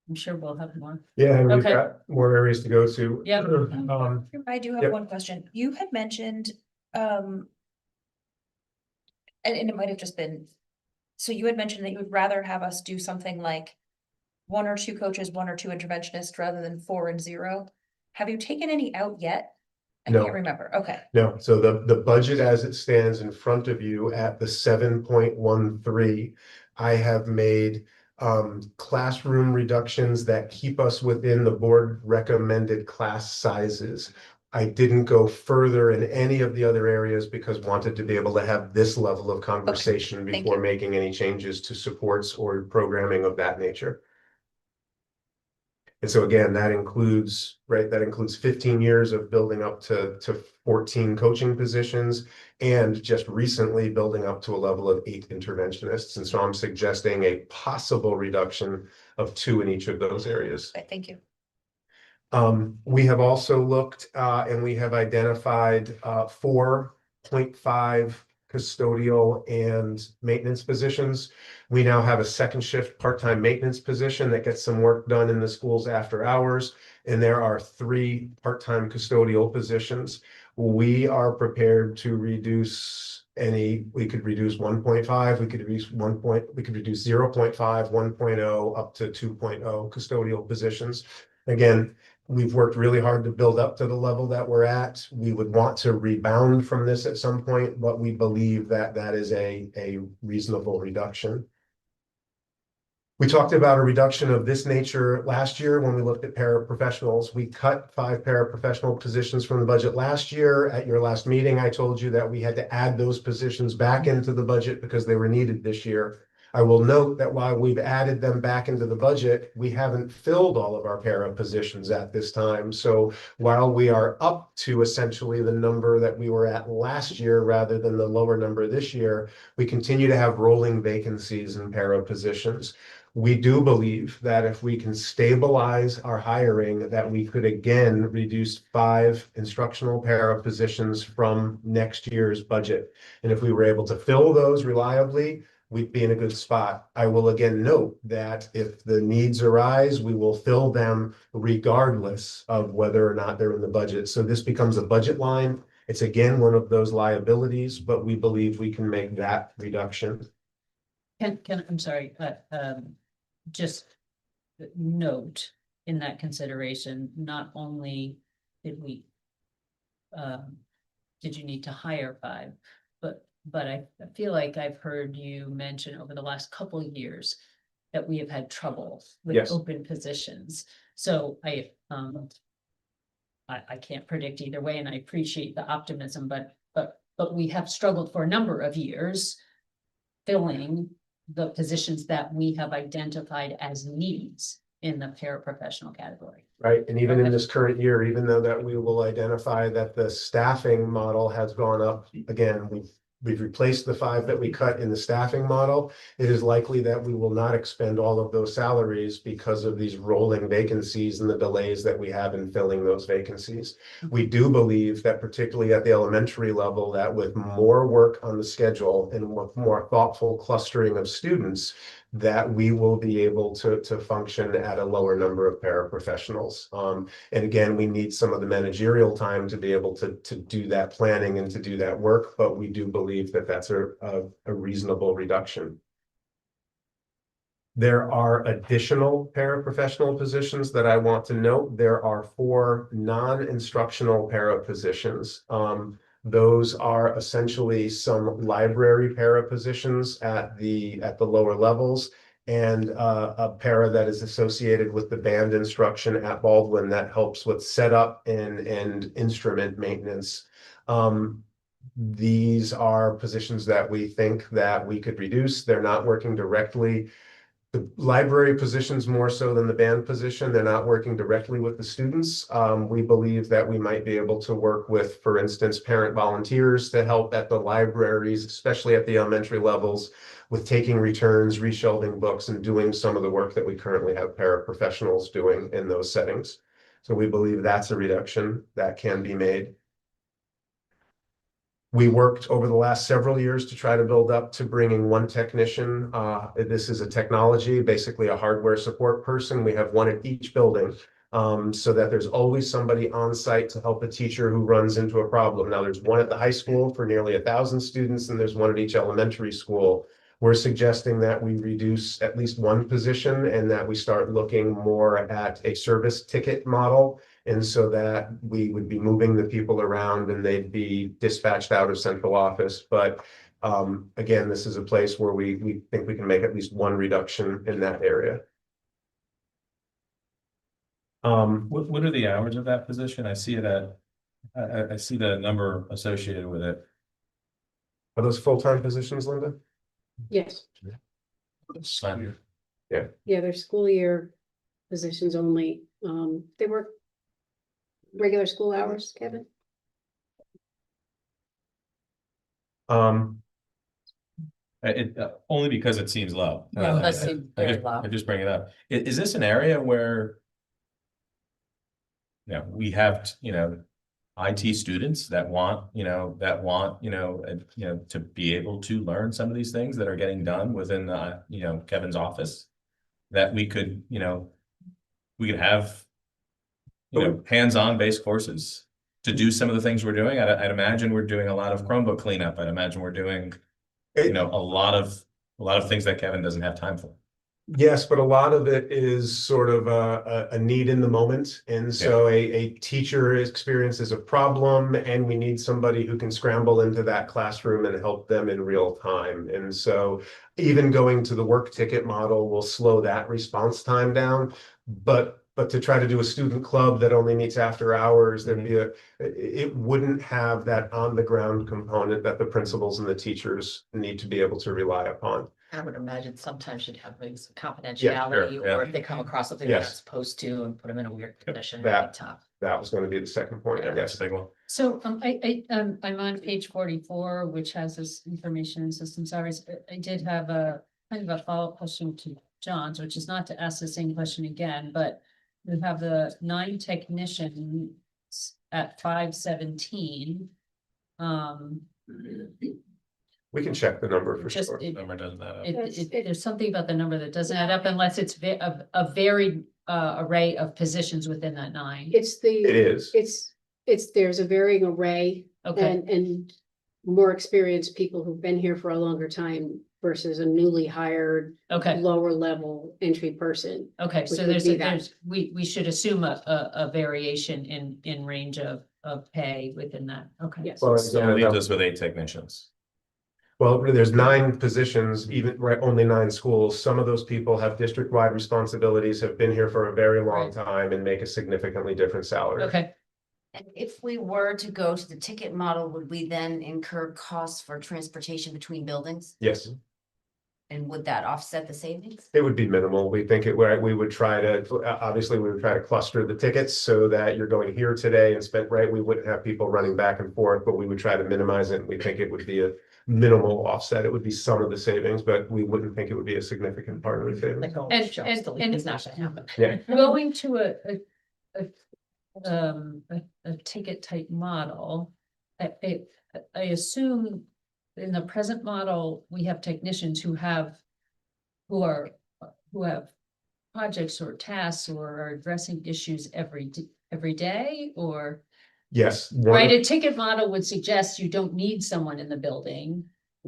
I'm sure we'll have more. Yeah, and we've Okay. got more areas to go to. Yep. I do have Yep. one question. You had mentioned, and it might have just been, so you had mentioned that you would rather have us do something like one or two coaches, one or two interventionists rather than 4 and 0. Have you taken any out yet? I No. can't remember. Okay. No, so the budget as it stands in front of you at the 7.13, I have made classroom reductions that keep us within the board recommended class sizes. I didn't go further in any of the other areas because wanted to be able to have this level of conversation thank before you. making any changes to supports or programming of that nature. And so again, that includes, right, that includes 15 years of building up to 14 coaching positions and just recently building up to a level of 8 interventionists. And so I'm suggesting a possible reduction of 2 in each of those areas. Okay, thank you. We have also looked and we have identified 4.5 custodial and maintenance positions. We now have a second shift part-time maintenance position that gets some work done in the schools after hours. And there are 3 part-time custodial positions. We are prepared to reduce we could reduce 1.5, we could reduce 0.5, 1.0 up to 2.0 custodial positions. Again, we've worked really hard to build up to the level that we're at. We would want to rebound from this at some point, but we believe that that is a reasonable reduction. We talked about a reduction of this nature last year when we looked at paraprofessionals. We cut 5 paraprofessional positions from the budget last year. At your last meeting, I told you that we had to add those positions back into the budget because they were needed this year. I will note that while we've added them back into the budget, we haven't filled all of our para positions at this time. So while we are up to essentially the number that we were at last year rather than the lower number this year, we continue to have rolling vacancies in para positions. We do believe that if we can stabilize our hiring, that we could again reduce 5 instructional para positions from next year's budget. And if we were able to fill those reliably, we'd be in a good spot. I will again note that if the needs arise, we will fill them regardless of whether or not they're in the budget. So this becomes a budget line. It's again one of those liabilities, but we believe we can make that reduction. I'm sorry, just note in that consideration, not only did you need to hire 5, but I feel like I've heard you mention over the last couple of years that we have had trouble with Yes. open positions. So I can't predict either way, and I appreciate the optimism, but we have struggled for a number of years filling the positions that we have identified as needs in the paraprofessional category. Right, and even in Okay. this current year, even though that we will identify that the staffing model has gone up, again, we've replaced the 5 that we cut in the staffing model. It is likely that we will not expend all of those salaries because of these rolling vacancies and the delays that we have in filling those vacancies. We do believe that particularly at the elementary level, that with more work on the schedule and with more thoughtful clustering of students, that we will be able to function at a lower number of paraprofessionals. And again, we need some of the managerial time to be able to do that planning and to do that work, but we do believe that that's a reasonable reduction. There are additional paraprofessional positions that I want to note. There are 4 non-instructional para positions. Those are essentially some library para positions at the lower levels and a para that is associated with the band instruction at Baldwin that helps with setup and instrument maintenance. These are positions that we think that we could reduce. They're not working directly. The library positions more so than the band position. They're not working directly with the students. We believe that we might be able to work with, for instance, parent volunteers to help at the libraries, especially at the elementary levels, with taking returns, reshelving books, and doing some of the work that we currently have paraprofessionals doing in those settings. So we believe that's a reduction that can be made. We worked over the last several years to try to build up to bringing one technician. This is a technology, basically a hardware support person. We have one at each building. So that there's always somebody on site to help a teacher who runs into a problem. Now, there's one at the high school for nearly 1,000 students, and there's one at each elementary school. We're suggesting that we reduce at least one position and that we start looking more at a service ticket model. And so that we would be moving the people around and they'd be dispatched out of central office. But again, this is a place where we think we can make at least one reduction in that area. What are the hours of that position? I see it at, I see the number associated with it. Are those full-time positions, Linda? Yes, Slam. yeah, they're school year positions only. They work regular school hours, Kevin? Only because it seems low. Yeah, that seems very low. I just bring it up. Is this an area where we have, IT students that want, to be able to learn some of these things that are getting done within the, Kevin's office? That we could, we could have, hands-on based courses to do some of the things we're doing. I'd imagine we're doing a lot of Chromebook cleanup. I'd imagine we're doing, a lot of things that Kevin doesn't have time for. Yes, but a lot of it is sort of a need in the moment. And so a teacher experiences a problem and we need somebody who can scramble into that classroom and help them in real time. And so even going to the work ticket model will slow that response time down. But to try to do a student club that only meets after hours, there'd be it wouldn't have that on the ground component that the principals and the teachers need to be able to rely upon. I would imagine sometimes you'd have maybe some Yeah, confidentiality, sure, yeah. or if they come across something they're not Yes. supposed to and put them in a weird condition, that- it'd be tough. That was going to be the second point, I That's guess. a big one. So I'm on page 44, which has this information and system salaries. I did have a kind of a follow-up question to John's, which is not to ask the same question again, but we have the 9 technicians at 517. We can check the number for Just sure. Number doesn't add up. there's something about the number that doesn't add up unless it's a varied array of positions within that 9. It's It is. there's a varying array Okay, and more experienced people who've been here for a longer time versus a newly hired okay, lower level entry person. okay. which So would be that. there's, we should assume a variation in range of pay within that. Okay. Yes. Well, So again, leave us with 8 technicians. Well, there's 9 positions, even right, only 9 schools. Some of those people have district-wide responsibilities, have been here for a very long Right. time and make a significantly different salary. Okay. And if we were to go to the ticket model, would we then incur costs for transportation between buildings? Yes, And would that offset the savings? it would be minimal. We think we would try to, obviously, we would try to cluster the tickets so that you're going here today and spent, right? We wouldn't have people running back and forth, but we would try to minimize it. We think it would be a minimal offset. It would be some of the savings, but we wouldn't think it would be a significant part of the savings. Like, oh, And- shucks, and- delete, and- it's not gonna happen. Yeah. Going to a ticket type model, I assume in the present model, we have technicians who have projects or tasks or are addressing issues every day, or Yes. right? A ticket model would suggest you don't need someone in the building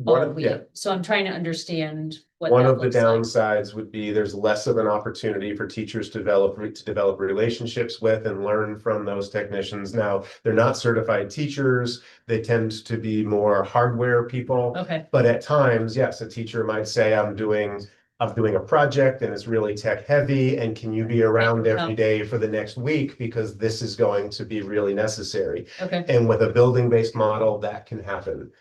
all week. Yeah. So I'm trying to understand what One that of the looks like. downsides would be there's less of an opportunity for teachers to develop relationships with and learn from those technicians. Now, they're not certified teachers. They tend to be more hardware people. Okay, But at times, yes, a teacher might say, I'm doing a project and it's really tech heavy, and can you be around every day for the next week because this is going to be really necessary. okay, And with a building-based model, that can happen.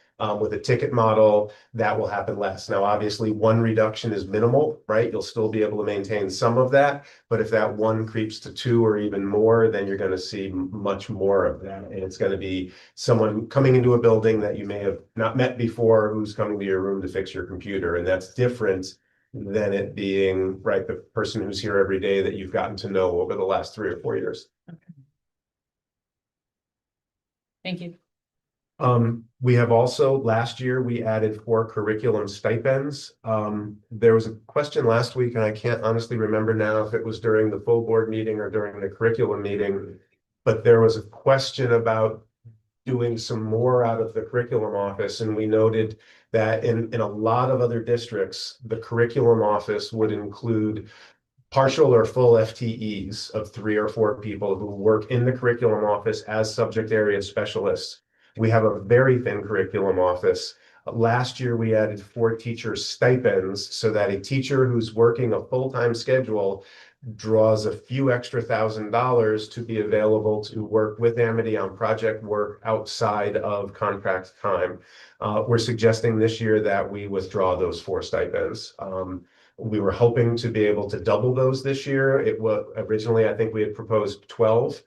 With a ticket model, that will happen less. Now, obviously, one reduction is minimal, right? You'll still be able to maintain some of that, but if that one creeps to 2 or even more, then you're going to see much more of that. And it's going to be someone coming into a building that you may have not met before, who's coming to your room to fix your computer. And that's different than it being, right, the person who's here every day that you've gotten to know over the last 3 or 4 years. Thank you. We have also, last year, we added 4 curriculum stipends. There was a question last week, and I can't honestly remember now if it was during the full board meeting or during the curriculum meeting. But there was a question about doing some more out of the curriculum office, and we noted that in a lot of other districts, the curriculum office would include partial or full FTEs of 3 or 4 people who work in the curriculum office as subject area specialists. We have a very thin curriculum office. Last year, we added 4 teacher stipends so that a teacher who's working a full-time schedule draws a few extra $1,000 to be available to work with Amity on project work outside of contract time. We're suggesting this year that we withdraw those 4 stipends. We were hoping to be able to double those this year. It was originally, I think we had proposed 12.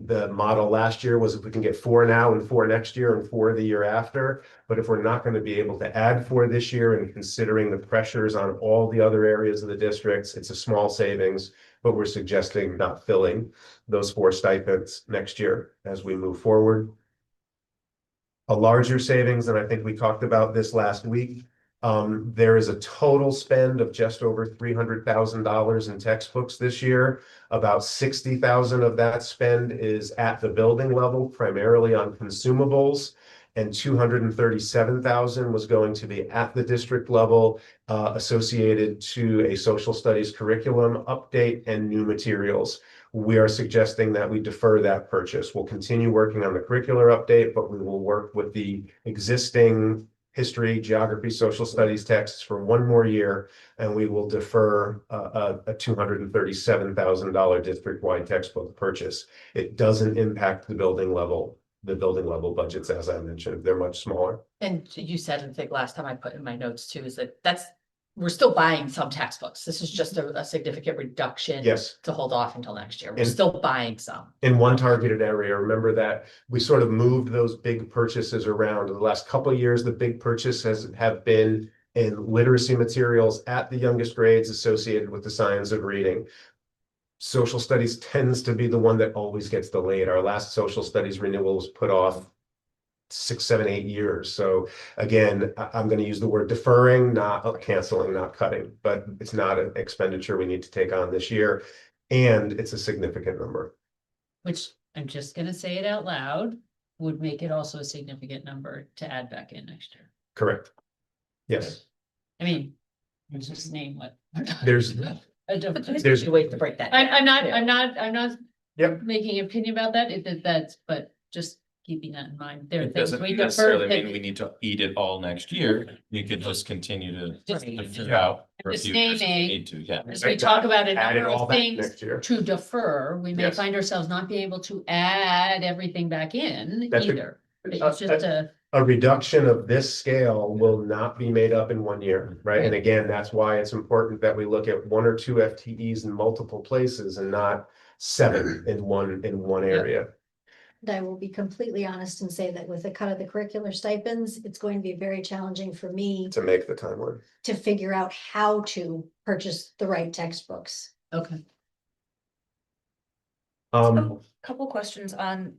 The model last year was if we can get 4 now and 4 next year and 4 the year after. But if we're not going to be able to add 4 this year, and considering the pressures on all the other areas of the districts, it's a small savings, but we're suggesting not filling those 4 stipends next year as we move forward. A larger savings, and I think we talked about this last week. There is a total spend of just over $300,000 in textbooks this year. About 60,000 of that spend is at the building level, primarily on consumables, and 237,000 was going to be at the district level, associated to a social studies curriculum update and new materials. We are suggesting that we defer that purchase. We'll continue working on the curricular update, but we will work with the existing history, geography, social studies texts for 1 more year, and we will defer a $237,000 district-wide textbook purchase. It doesn't impact the building level budgets, as I mentioned. They're much smaller. And you said, I think last time I put in my notes too, is that we're still buying some textbooks. This is just a significant reduction. Yes. To hold off until next year. We're And- still buying some. In one targeted area. Remember that we sort of moved those big purchases around. In the last couple of years, the big purchases have been in literacy materials at the youngest grades associated with the science of reading. Social studies tends to be the one that always gets delayed. Our last social studies renewal was put off 6, 7, 8 years. So again, I'm going to use the word deferring, not canceling, not cutting, but it's not an expenditure we need to take on this year. And it's a significant number. Which I'm just gonna say it out loud, would make it also a significant number to add back in next year. Correct. Yes. I mean, let's just name what. There's There's a way to break that. I'm down. not Yep. making an opinion about that, but just keeping that in mind. There are It things doesn't we defer. necessarily mean we need to eat it all next year. You could just continue to Just- figure out for a Just few years if you naming- need to, yeah. As we talk about a Add it number all of back things next year. to defer, we may Yes. find ourselves not being able to add everything back in That's a- either. It's just A reduction of this scale will not be made up in 1 year, right? And again, that's why it's important that we look at 1 or 2 FTEs in multiple places and not 7 in one area. And I will be completely honest and say that with the cut of the curricular stipends, it's going to be very challenging for me To make the timeline. to figure out how to purchase the right textbooks. okay. Couple questions on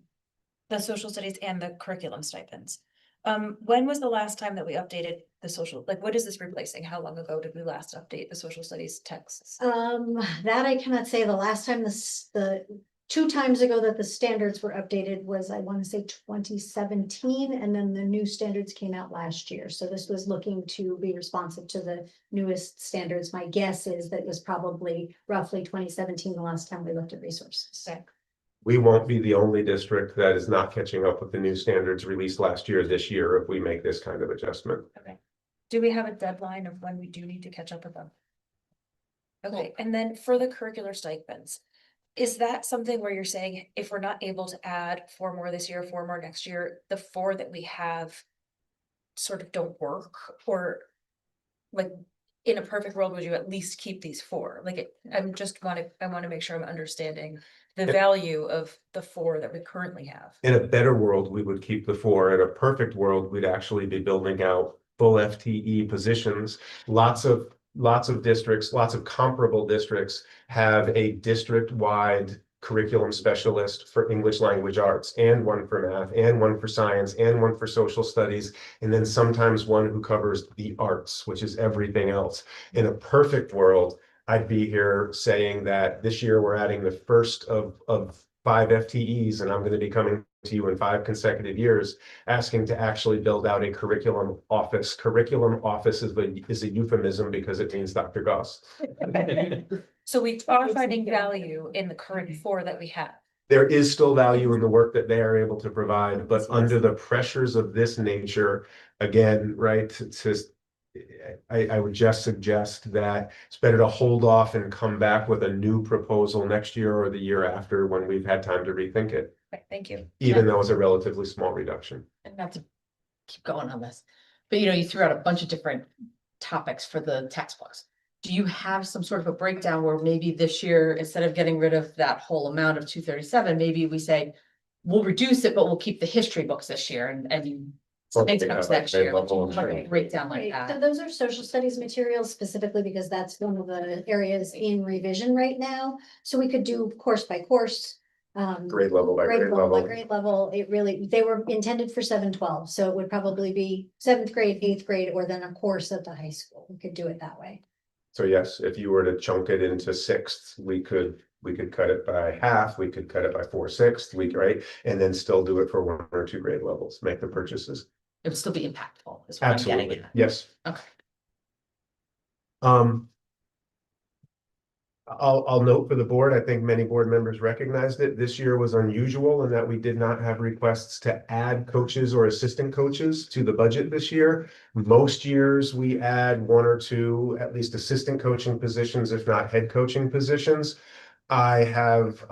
the social studies and the curriculum stipends. When was the last time that we updated the social, like, what is this replacing? How long ago did we last update the social studies texts? That I cannot say. The last time the 2 times ago that the standards were updated was, I want to say 2017, and then the new standards came out last year. So this was looking to be responsive to the newest standards. My guess is that it was probably roughly 2017, the last time we looked at resources. Okay. We won't be the only district that is not catching up with the new standards released last year, this year, if we make this kind of adjustment. Do we have a deadline of when we do need to catch up with them? Okay, and then for the curricular stipends, is that something where you're saying if we're not able to add 4 more this year, 4 more next year, the 4 that we have sort of don't work? Or like in a perfect world, would you at least keep these 4? Like, I want to make sure I'm understanding the value of the 4 that we currently have. In a better world, we would keep the 4. In a perfect world, we'd actually be building out full FTE positions. Lots of lots of districts, lots of comparable districts have a district-wide curriculum specialist for English language arts, and one for math, and one for science, and one for social studies, and then sometimes one who covers the arts, which is everything else. In a perfect world, I'd be here saying that this year we're adding the first of 5 FTEs, and I'm going to be coming to you in 5 consecutive years, asking to actually build out a curriculum office. Curriculum office is a euphemism because it means Dr. Goss. So we are finding value in the current 4 that we have. There is still value in the work that they are able to provide, but under the pressures of this nature, again, right, I would just suggest that it's better to hold off and come back with a new proposal next year or the year after when we've had time to rethink it, Okay, thank you. even though it's a relatively small reduction. And not to keep going on this, but you threw out a bunch of different topics for the textbooks. Do you have some sort of a breakdown where maybe this year, instead of getting rid of that whole amount of 237, maybe we say, we'll reduce it, but we'll keep the history books this year and something comes next year, like a breakdown like Right, so that. those are social studies materials specifically because that's one of the areas in revision right now. So we could do course by course. Grade level by grade level. Grade level, they were intended for 7-12, so it would probably be 7th grade, 8th grade, or then a course at the high school. We could do it that way. So yes, if you were to chunk it into 6ths, we could cut it by half, we could cut it by 4/6, right? And then still do it for 1 or 2 grade levels, make the purchases. It would still be impactful, is what I'm getting Absolutely, at. yes. Okay. I'll note for the board, I think many board members recognized it. This year was unusual in that we did not have requests to add coaches or assistant coaches to the budget this year. Most years we add 1 or 2, at least assistant coaching positions, if not head coaching positions. I have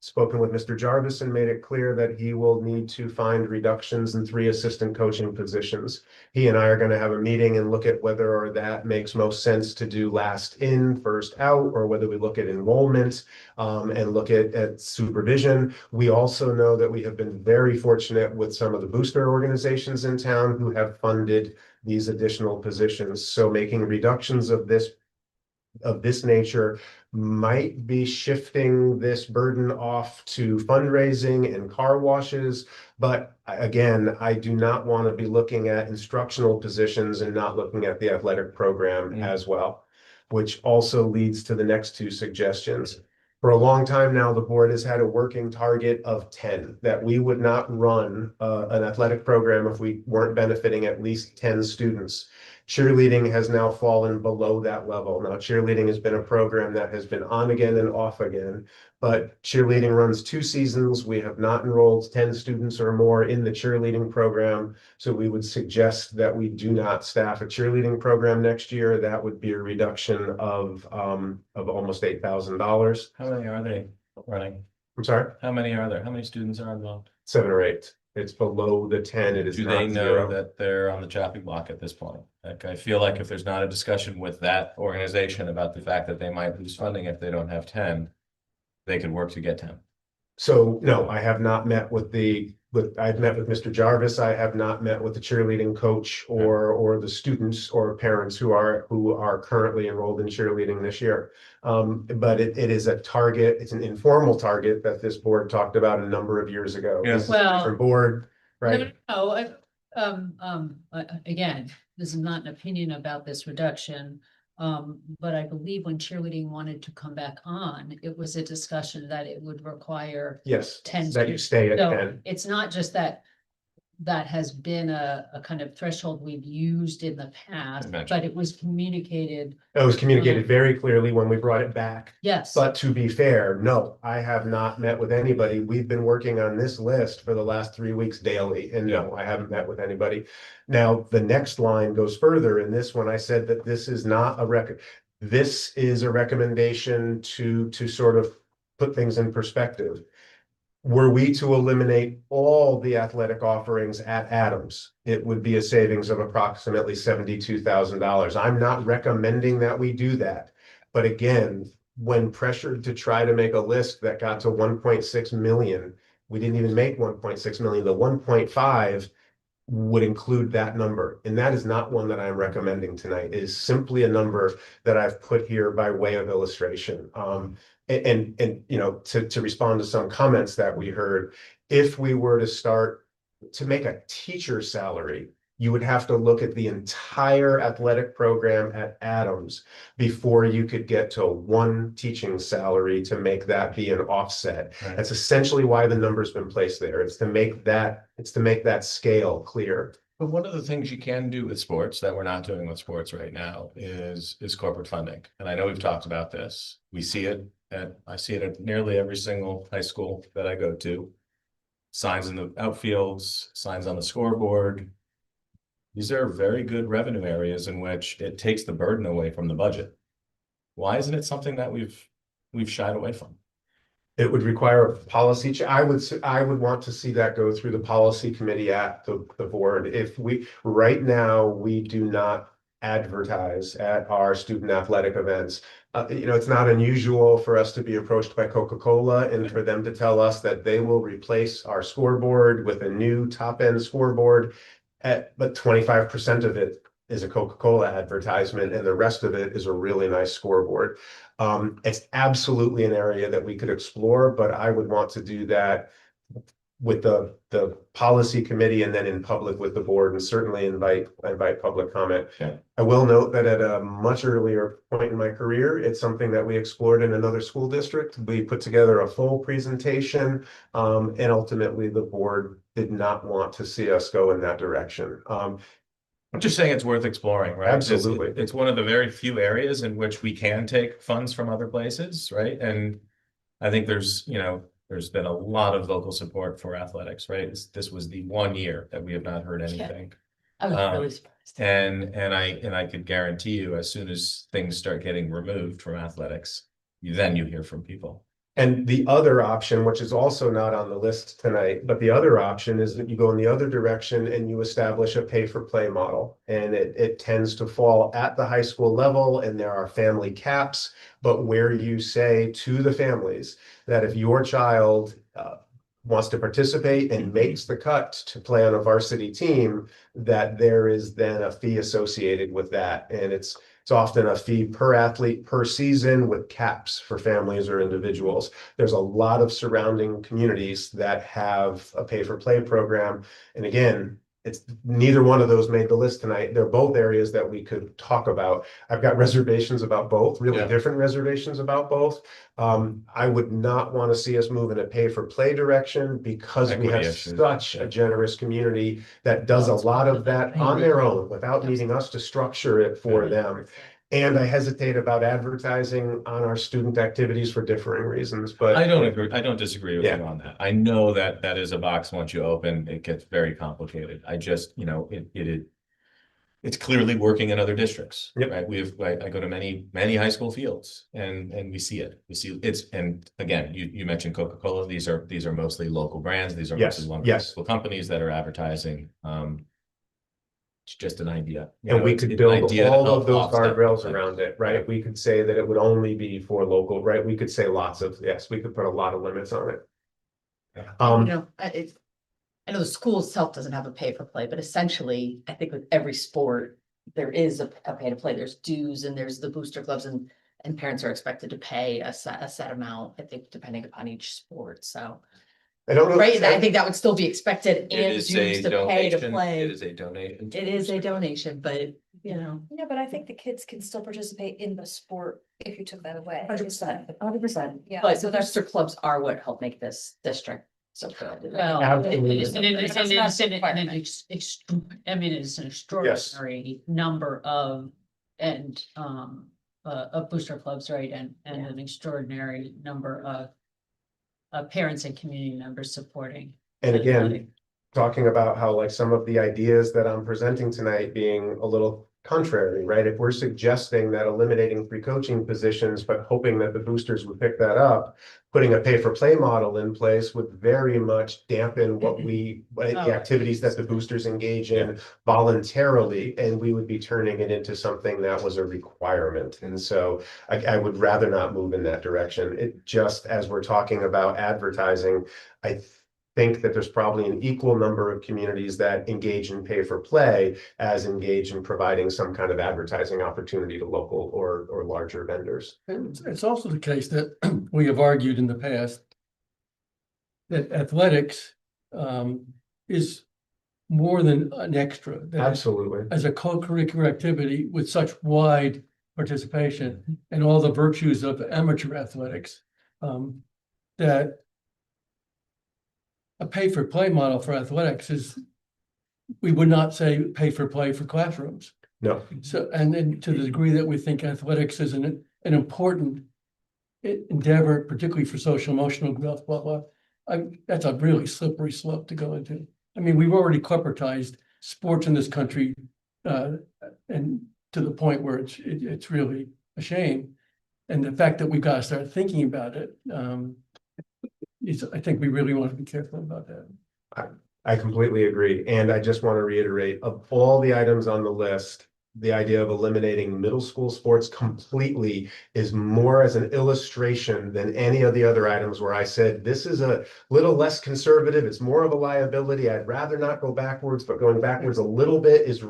spoken with Mr. Jarvis and made it clear that he will need to find reductions in 3 assistant coaching positions. He and I are going to have a meeting and look at whether or that makes most sense to do last in, first out, or whether we look at enrollment and look at supervision. We also know that we have been very fortunate with some of the booster organizations in town who have funded these additional positions. So making reductions of this nature might be shifting this burden off to fundraising and car washes. But again, I do not want to be looking at instructional positions and not looking at the athletic program as well, which also leads to the next 2 suggestions. For a long time now, the board has had a working target of 10, that we would not run an athletic program if we weren't benefiting at least 10 students. Cheerleading has now fallen below that level. Now, cheerleading has been a program that has been on again and off again, but cheerleading runs 2 seasons. We have not enrolled 10 students or more in the cheerleading program. So we would suggest that we do not staff a cheerleading program next year. That would be a reduction of almost $8,000. How many are they running? I'm sorry, How many are there? How many students are involved? 7 or 8. It's below the 10. It is Do not they know 0. that they're on the chopping block at this point? Like, I feel like if there's not a discussion with that organization about the fact that they might lose funding if they don't have 10, they could work to get 10. So no, I have not met with I've met with Mr. Jarvis. I have not met with the cheerleading coach or the students or parents who are currently enrolled in cheerleading this year. But it is a target. It's an informal target that this board talked about a number of years ago. Yeah. This is a Well, different board, right? No, again, this is not an opinion about this reduction. But I believe when cheerleading wanted to come back on, it was a discussion that it would require Yes, 10 that you students. stay at So 10. it's not just that has been a kind of threshold we've used in the past, Gotcha. but it was communicated, It was communicated very clearly when we brought it back. yes. But to be fair, no, I have not met with anybody. We've been working on this list for the last 3 weeks daily, and no, I haven't met with anybody. Now, the next line goes further. In this one, I said that this is not a this is a recommendation to sort of put things in perspective. Were we to eliminate all the athletic offerings at Adams, it would be a savings of approximately $72,000. I'm not recommending that we do that. But again, when pressured to try to make a list that got to 1.6 million, we didn't even make 1.6 million. The 1.5 would include that number. And that is not one that I'm recommending tonight. It is simply a number that I've put here by way of illustration. And you know, to respond to some comments that we heard, if we were to start to make a teacher salary, you would have to look at the entire athletic program at Adams before you could get to one teaching salary to make that be an offset. Right. That's essentially why the number's been placed there. It's to make that scale clear. But one of the things you can do with sports that we're not doing with sports right now is corporate funding. And I know we've talked about this. I see it at nearly every single high school that I go to. Signs in the outfields, signs on the scoreboard. These are very good revenue areas in which it takes the burden away from the budget. Why isn't it something that we've shied away from? It would require a policy. I would want to see that go through the policy committee at the board. If right now, we do not advertise at our student athletic events. You know, it's not unusual for us to be approached by Coca-Cola and for them to tell us that they will replace our scoreboard with a new top-end scoreboard. But 25% of it is a Coca-Cola advertisement and the rest of it is a really nice scoreboard. It's absolutely an area that we could explore, but I would want to do that with the policy committee and then in public with the board, and certainly invite public comment. Yeah. I will note that at a much earlier point in my career, it's something that we explored in another school district. We put together a full presentation, and ultimately the board did not want to see us go in that direction. I'm just saying it's worth exploring, right? Absolutely. It's one of the very few areas in which we can take funds from other places, right? And I think there's been a lot of local support for athletics, right? This was the 1 year that we have not heard anything. I was really surprised. And I could guarantee you, as soon as things start getting removed from athletics, you hear from people. And the other option, which is also not on the list tonight, but the other option is that you go in the other direction and you establish a pay-for-play model. And it tends to fall at the high school level, and there are family caps, but where you say to the families that if your child wants to participate and makes the cut to play on a varsity team, that there is then a fee associated with that. And it's often a fee per athlete per season with caps for families or individuals. There's a lot of surrounding communities that have a pay-for-play program. And again, it's neither one of those made the list tonight. They're both areas that we could talk about. I've got reservations about both, really different reservations about both. I would not want to see us move in a pay-for-play direction because we have such a generous community that does a lot of that on their own without needing us to structure it for them. And I hesitate about advertising on our student activities for differing reasons, but I don't agree. I don't disagree with you on that. I know that that is a box. Once you open, it gets very complicated. I just, it's clearly working in other districts, right? I go to many high school fields and we see it. And again, you mentioned Coca-Cola. These are mostly local brands. These are mostly local companies that are advertising. It's just an idea. And we could build all of those guardrails around it, right? We could say that it would only be for local, right? We could say we could put a lot of limits on it. I know the school itself doesn't have a pay for play, but essentially, I think with every sport, there is a pay to play. There's dues and there's the booster clubs, and parents are expected to pay a set amount, I think, depending upon each sport. So I don't know. Right, I think that would still be expected and It is dues a to pay to donation. play. It is a donation. It is a donation, but Yeah, but I think the kids can still participate in the sport if you took that away. 100%. Yeah, But so the booster clubs are what help make this district so good. Well, Absolutely. it's an extraordinary number of booster clubs, right? And an extraordinary number of parents and community members supporting. And again, talking about how like some of the ideas that I'm presenting tonight being a little contrary, right? If we're suggesting that eliminating 3 coaching positions, but hoping that the boosters would pick that up, putting a pay-for-play model in place would very much dampen the activities that the boosters engage in voluntarily, and we would be turning it into something that was a requirement. And so I would rather not move in that direction. It just, as we're talking about advertising, think that there's probably an equal number of communities that engage in pay for play as engage in providing some kind of advertising opportunity to local or larger vendors. And it's also the case that we have argued in the past that athletics is more than an extra. That Absolutely. as a co-curricular activity with such wide participation and all the virtues of amateur athletics, that a pay-for-play model for athletics is, we would not say pay-for-play for classrooms. No, So, and then to the degree that we think athletics is an important endeavor, particularly for social emotional growth, blah, blah, that's a really slippery slope to go into. I mean, we've already corporatized sports in this country, and to the point where it's really a shame. And the fact that we've got to start thinking about it, I think we really want to be careful about that. I completely agree. And I just want to reiterate, of all the items on the list, the idea of eliminating middle school sports completely is more as an illustration than any of the other items where I said, this is a little less conservative. It's more of a liability. I'd rather not go backwards, but going backwards a little bit is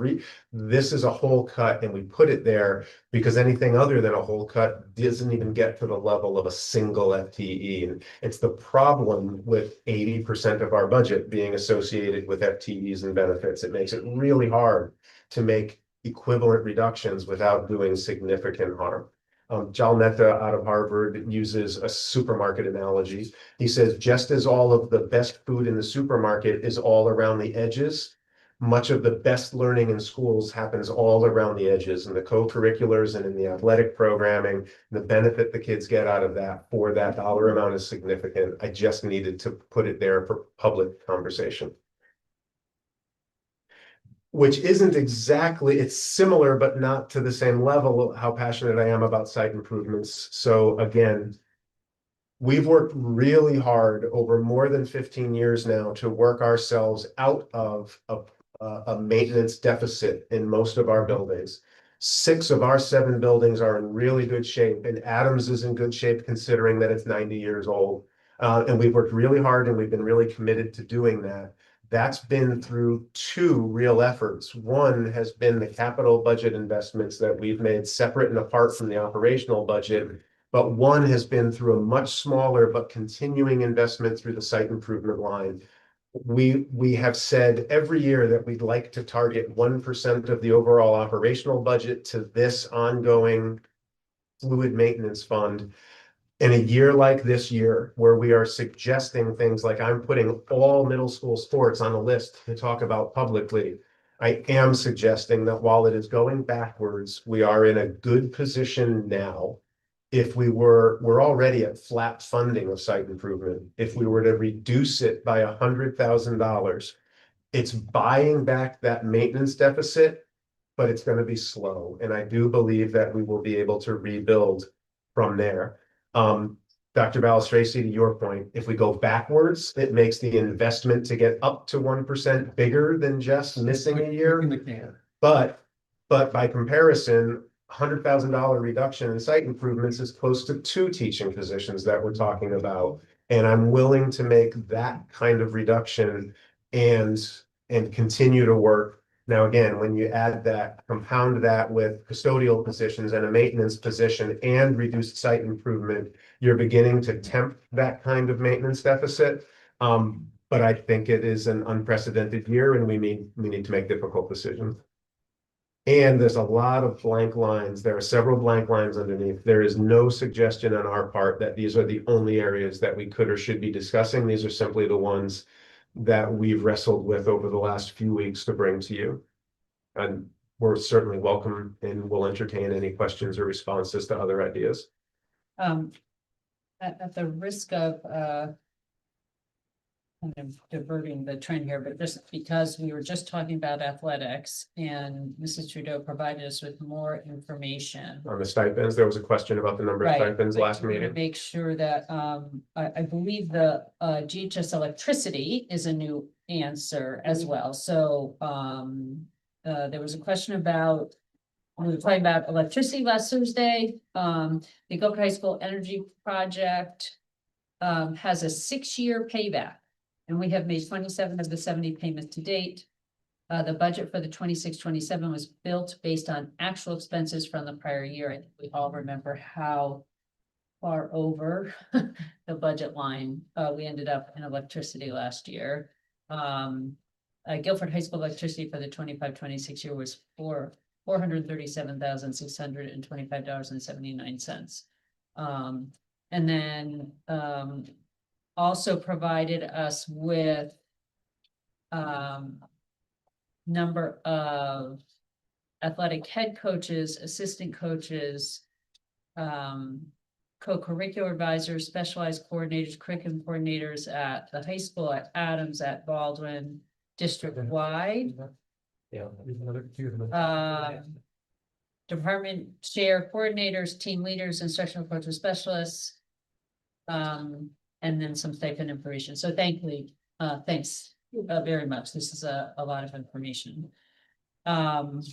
this is a whole cut, and we put it there because anything other than a whole cut doesn't even get to the level of a single FTE. And it's the problem with 80% of our budget being associated with FTEs and benefits. It makes it really hard to make equivalent reductions without doing significant harm. Jal Mehta out of Harvard uses a supermarket analogy. He says, just as all of the best food in the supermarket is all around the edges, much of the best learning in schools happens all around the edges, in the co-curriculars and in the athletic programming. The benefit the kids get out of that for that dollar amount is significant. I just needed to put it there for public conversation. Which isn't exactly, it's similar, but not to the same level of how passionate I am about site improvements. So again, we've worked really hard over more than 15 years now to work ourselves out of a maintenance deficit in most of our buildings. 6 of our 7 buildings are in really good shape, and Adams is in good shape considering that it's 90 years old. And we've worked really hard and we've been really committed to doing that. That's been through 2 real efforts. One has been the capital budget investments that we've made separate and apart from the operational budget, but one has been through a much smaller but continuing investment through the site improvement line. We have said every year that we'd like to target 1% of the overall operational budget to this ongoing fluid maintenance fund. In a year like this year, where we are suggesting things like I'm putting all middle school sports on a list to talk about publicly, I am suggesting that while it is going backwards, we are in a good position now. If we're already at flat funding of site improvement. If we were to reduce it by $100,000, it's buying back that maintenance deficit, but it's going to be slow. And I do believe that we will be able to rebuild from there. Dr. Balistraci, to your point, if we go backwards, it makes the investment to get up to 1% bigger than just missing a year. But by comparison, $100,000 reduction in site improvements is close to 2 teaching positions that we're talking about. And I'm willing to make that kind of reduction and continue to work. Now, again, when you add that, compound that with custodial positions and a maintenance position and reduced site improvement, you're beginning to tempt that kind of maintenance deficit. But I think it is an unprecedented year and we need to make difficult decisions. And there's a lot of blank lines. There are several blank lines underneath. There is no suggestion on our part that these are the only areas that we could or should be discussing. These are simply the ones that we've wrestled with over the last few weeks to bring to you. And we're certainly welcome and will entertain any questions or responses to other ideas. At the risk of kind of diverting the train here, but just because we were just talking about athletics and Mrs. Trudeau provided us with more information. On the stipends, there was a question about the number of stipends last meeting. Make sure that I believe the GHS electricity is a new answer as well. So there was a question about, we were talking about electricity last Thursday. The Guilford High School Energy Project has a 6-year payback. And we have made 27 of the 70 payments to date. The budget for the 26-27 was built based on actual expenses from the prior year. I think we all remember how far over the budget line, we ended up in electricity last year. Guilford High School electricity for the 25-26 year was $437,625.79. And then also provided us with number of athletic head coaches, assistant coaches, co-curricular advisors, specialized coordinators, curriculum coordinators at the high school, at Adams, at Baldwin, district-wide. Department chair coordinators, team leaders, instructional coaches, specialists. And then some stipend information. So thankfully, thanks very much. This is a lot of information. Going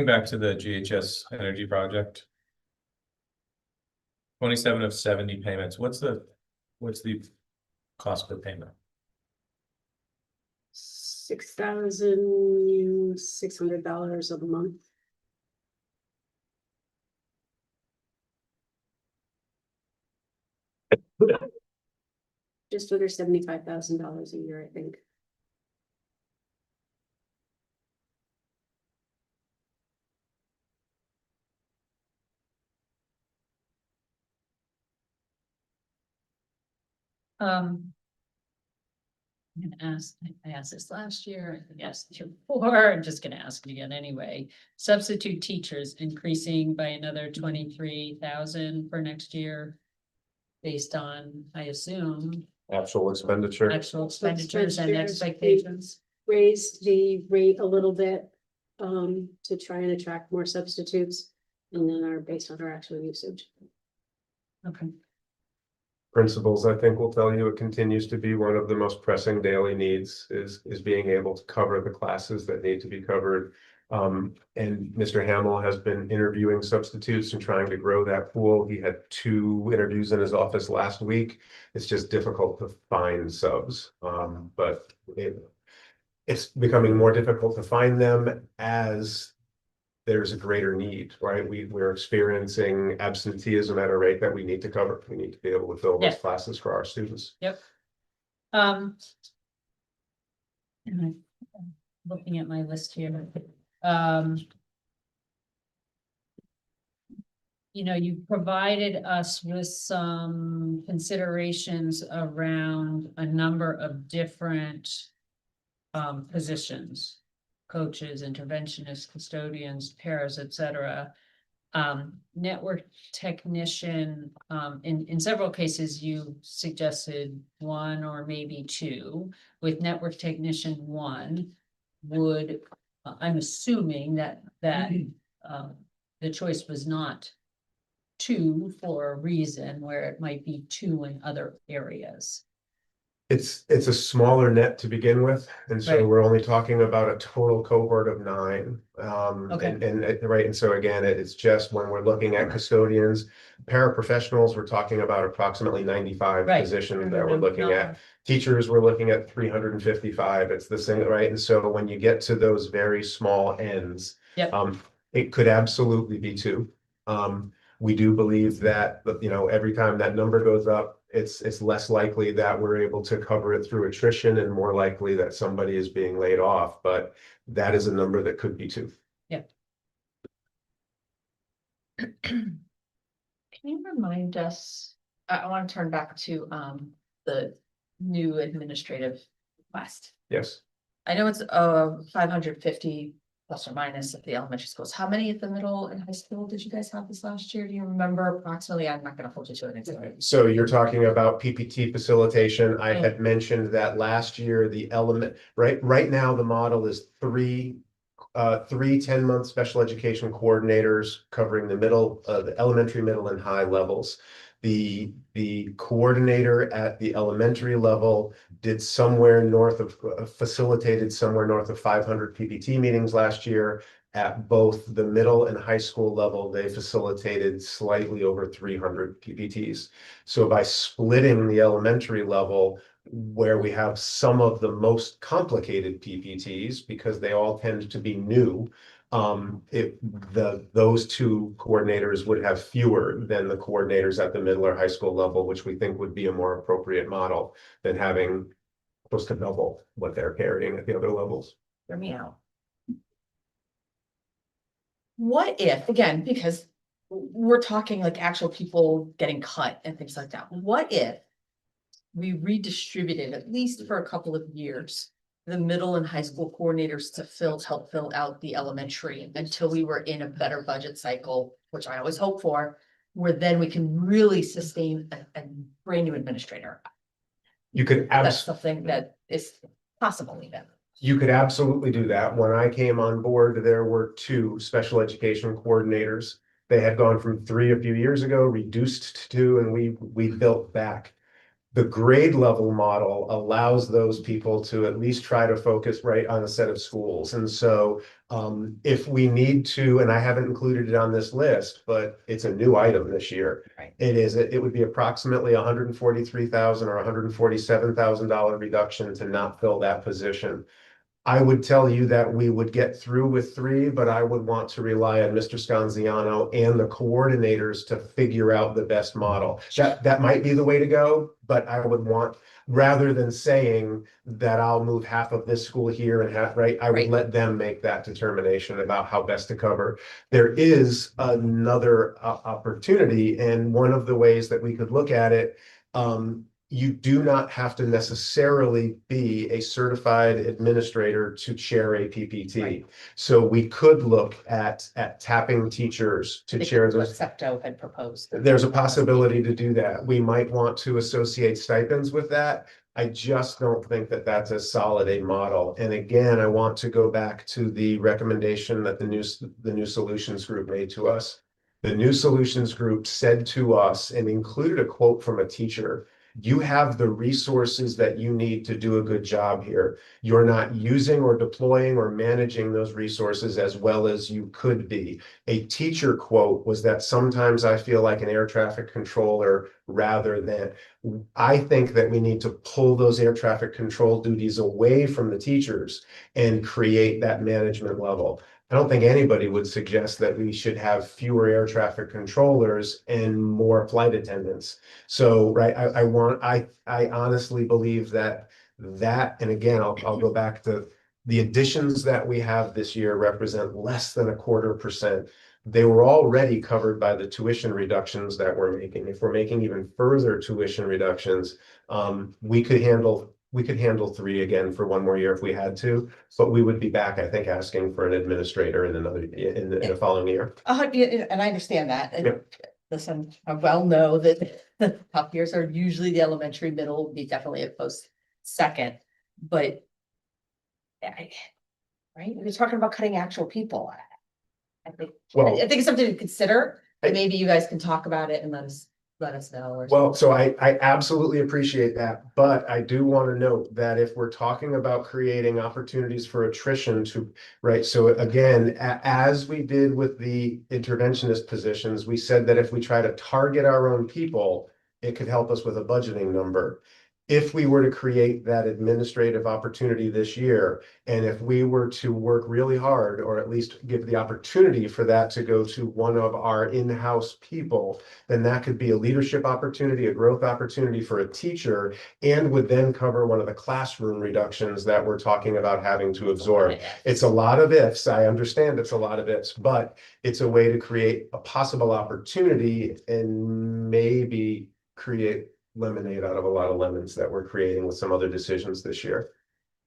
back to the GHS energy project. 27 of 70 payments, what's the cost per payment? $6,600 a month. Just under $75,000 a year, I think. I'm gonna ask, I asked this last year, I asked this year before, I'm just gonna ask it again anyway. Substitute teachers increasing by another 23,000 for next year. Based on, I assume, Actual expenditure. actual expenditures and Expenditures, expectations. Raised the rate a little bit to try and attract more substitutes, and then are based on our actual usage. Okay. Principals, I think, will tell you it continues to be one of the most pressing daily needs is being able to cover the classes that need to be covered. And Mr. Hamill has been interviewing substitutes and trying to grow that pool. He had 2 interviews in his office last week. It's just difficult to find subs. But it's becoming more difficult to find them as there's a greater need, right? We're experiencing absenteeism at a rate that we need to cover. We need to be able to fill those Yeah. classes for our students. And I'm looking at my list here. You know, you provided us with some considerations around a number of different positions, coaches, interventionists, custodians, paras, etc. Network technician, in several cases, you suggested 1 or maybe 2. With network technician 1, would, I'm assuming that the choice was not 2 for a reason where it might be 2 in other areas. It's a smaller net to begin with, and so Right. we're only talking about a total cohort of 9. Okay. And so again, it's just when we're looking at custodians, paraprofessionals, we're talking about approximately 95 Right. positions that we're looking at. Teachers, we're looking at 355. It's the same, right? And so when you get to those very small ends, Yep. It could absolutely be 2. We do believe that, you know, every time that number goes up, it's less likely that we're able to cover it through attrition and more likely that somebody is being laid off, but that is a number that could be 2. Can you remind us, I want to turn back to the new administrative request. Yes. I know it's 550 plus or minus at the elementary schools. How many at the middle and high school did you guys have this last year? Do you remember approximately? I'm not gonna hold you to it exactly. So you're talking about PPT facilitation. I had mentioned that last year, the element, right now, the model is 3 10-month special education coordinators covering the middle, the elementary, middle, and high levels. The coordinator at the elementary level did facilitated somewhere north of 500 PPT meetings last year. at both the middle and high school level, they facilitated slightly over 300 PPTs. So by splitting the elementary level, where we have some of the most complicated PPTs, because they all tend to be new, those two coordinators would have fewer than the coordinators at the middle or high school level, which we think would be a more appropriate model than having close to double what they're carrying at the other levels. Hear me out. What if, again, because we're talking like actual people getting cut and things like that, what if we redistributed, at least for a couple of years, the middle and high school coordinators to help fill out the elementary until we were in a better budget cycle, which I always hope for, where then we can really sustain a brand new administrator. You could That's something that is possible even. You could absolutely do that. When I came on board, there were 2 special education coordinators. They had gone from 3 a few years ago, reduced to 2, and we built back. The grade level model allows those people to at least try to focus right on a set of schools. And so if we need to, and I haven't included it on this list, but it's a new item this year. Right. It would be approximately $143,000 or $147,000 reduction to not fill that position. I would tell you that we would get through with 3, but I would want to rely on Mr. Scanziano and the coordinators to figure out the best model. That might be the way to go, but I would want, rather than saying that I'll move half of this school here and half, right? I would Right. let them make that determination about how best to cover. There is another opportunity, and one of the ways that we could look at it, you do not have to necessarily be a certified administrator to chair a PPT. Right. So we could look at tapping teachers to chair What those. Septo had proposed. There's a possibility to do that. We might want to associate stipends with that. I just don't think that that's as solid a model. And again, I want to go back to the recommendation that the new solutions group made to us. The new solutions group said to us and included a quote from a teacher: "You have the resources that you need to do a good job here. You're not using or deploying or managing those resources as well as you could be." A teacher quote was that sometimes I feel like an air traffic controller rather than. I think that we need to pull those air traffic control duties away from the teachers and create that management level. I don't think anybody would suggest that we should have fewer air traffic controllers and more flight attendants. So, right, I honestly believe that, and again, I'll go back to the additions that we have this year represent less than 0.25%. They were already covered by the tuition reductions that we're making. If we're making even further tuition reductions, we could handle 3 again for 1 more year if we had to, but we would be back, I think, asking for an administrator in a following year. Yeah, and I understand that. And Yep. listen, I well know that the top years are usually the elementary, middle would be definitely a close second, but right, we're talking about cutting actual people. I think, Well- I think it's something to consider, I- and maybe you guys can talk about it and let us know. Or Well, so I absolutely appreciate that, but I do want to note that if we're talking about creating opportunities for attrition to, right? So again, as we did with the interventionist positions, we said that if we try to target our own people, it could help us with a budgeting number. If we were to create that administrative opportunity this year, and if we were to work really hard, or at least give the opportunity for that to go to one of our in-house people, then that could be a leadership opportunity, a growth opportunity for a teacher, and would then cover one of the classroom reductions that we're talking about having to absorb. It's a lot of ifs. I understand it's a lot of ifs, but it's a way to create a possible opportunity and maybe create lemonade out of a lot of lemons that we're creating with some other decisions this year.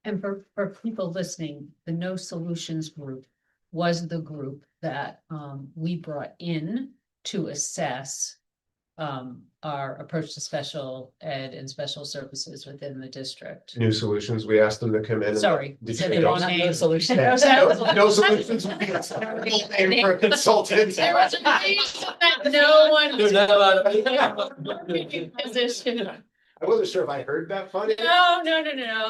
And for people listening, the No Solutions group was the group that we brought in to assess our approach to special ed and special services within the district. New solutions, we asked them to come in. Sorry, Did said you the know? wrong name. solution. No solutions. would be a name for a consultant. There was a reason that no one. They're not allowed Position. I wasn't sure if I heard that funny. No,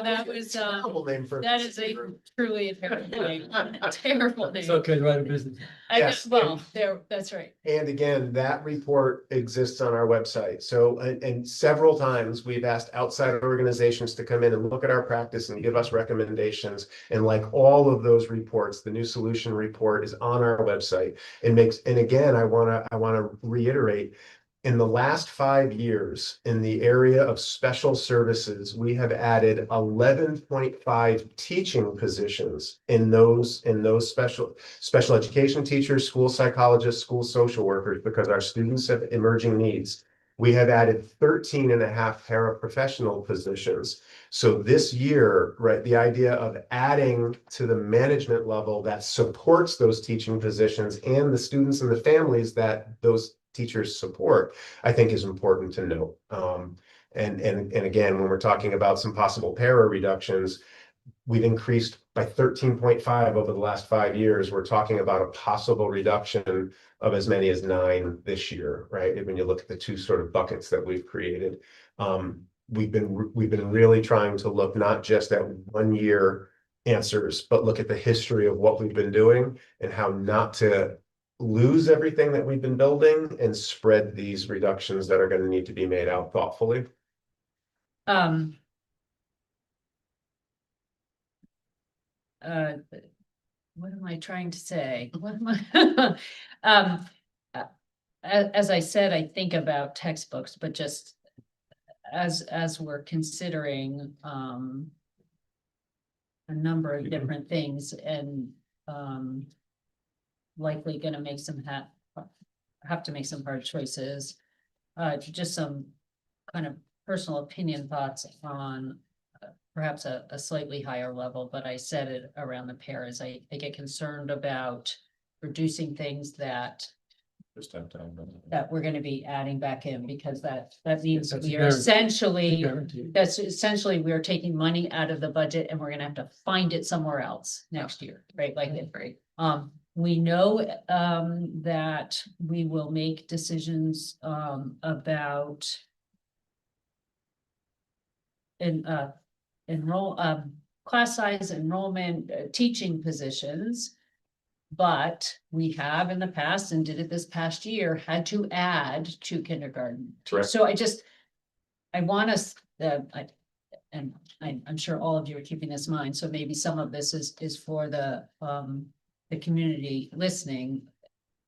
that was, Terrible name for. that is a truly a terrible name, terrible It's name. okay to write a business. Yes, Well, there, that's right. And again, that report exists on our website. So, and several times we've asked outside organizations to come in and look at our practice and give us recommendations. And like all of those reports, the new solution report is on our website. It makes, and again, I wanna reiterate, in the last 5 years, in the area of special services, we have added 11.5 teaching positions in those special education teachers, school psychologists, school social workers, because our students have emerging needs. We have added 13.5 paraprofessional positions. So this year, right, the idea of adding to the management level that supports those teaching positions and the students and the families that those teachers support, I think is important to note. And again, when we're talking about some possible para reductions, we've increased by 13.5 over the last 5 years. We're talking about a possible reduction of as many as 9 this year, right? When you look at the two sort of buckets that we've created. We've been really trying to look not just at 1 year answers, but look at the history of what we've been doing and how not to lose everything that we've been building and spread these reductions that are going to need to be made out thoughtfully. What am I trying to say? What am I? As I said, I think about textbooks, but just as we're considering a number of different things and likely going to make some have to make some hard choices. Just some kind of personal opinion thoughts on perhaps a slightly higher level, but I said it around the pairs. I get concerned about reducing things that Just have time. we're going to be adding back in, because that means That's a we are guarantee. essentially, Guaranteed. that's essentially, we're taking money out of the budget and we're gonna have to find it somewhere else next year, right? Like, we know that we will make decisions about class size, enrollment, teaching positions. But we have in the past, and did it this past year, had to add to kindergarten. Correct. So I want us, I'm sure all of you are keeping this in mind, so maybe some of this is for the community listening.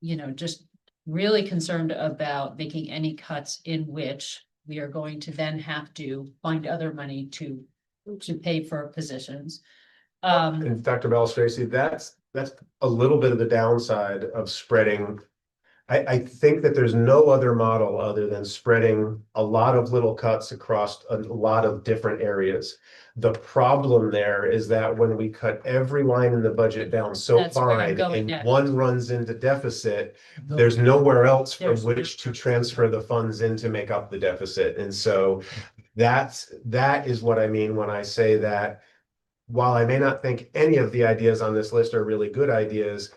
You know, just really concerned about making any cuts in which we are going to then have to find other money to pay for positions. And Dr. Tracy, that's a little bit of the downside of spreading. I think that there's no other model other than spreading a lot of little cuts across a lot of different areas. The problem there is that when we cut every line in the budget down so That's where I'm fine going and next. one runs into deficit, there's nowhere else from There's- which to transfer the funds in to make up the deficit. And so that is what I mean when I say that while I may not think any of the ideas on this list are really good ideas,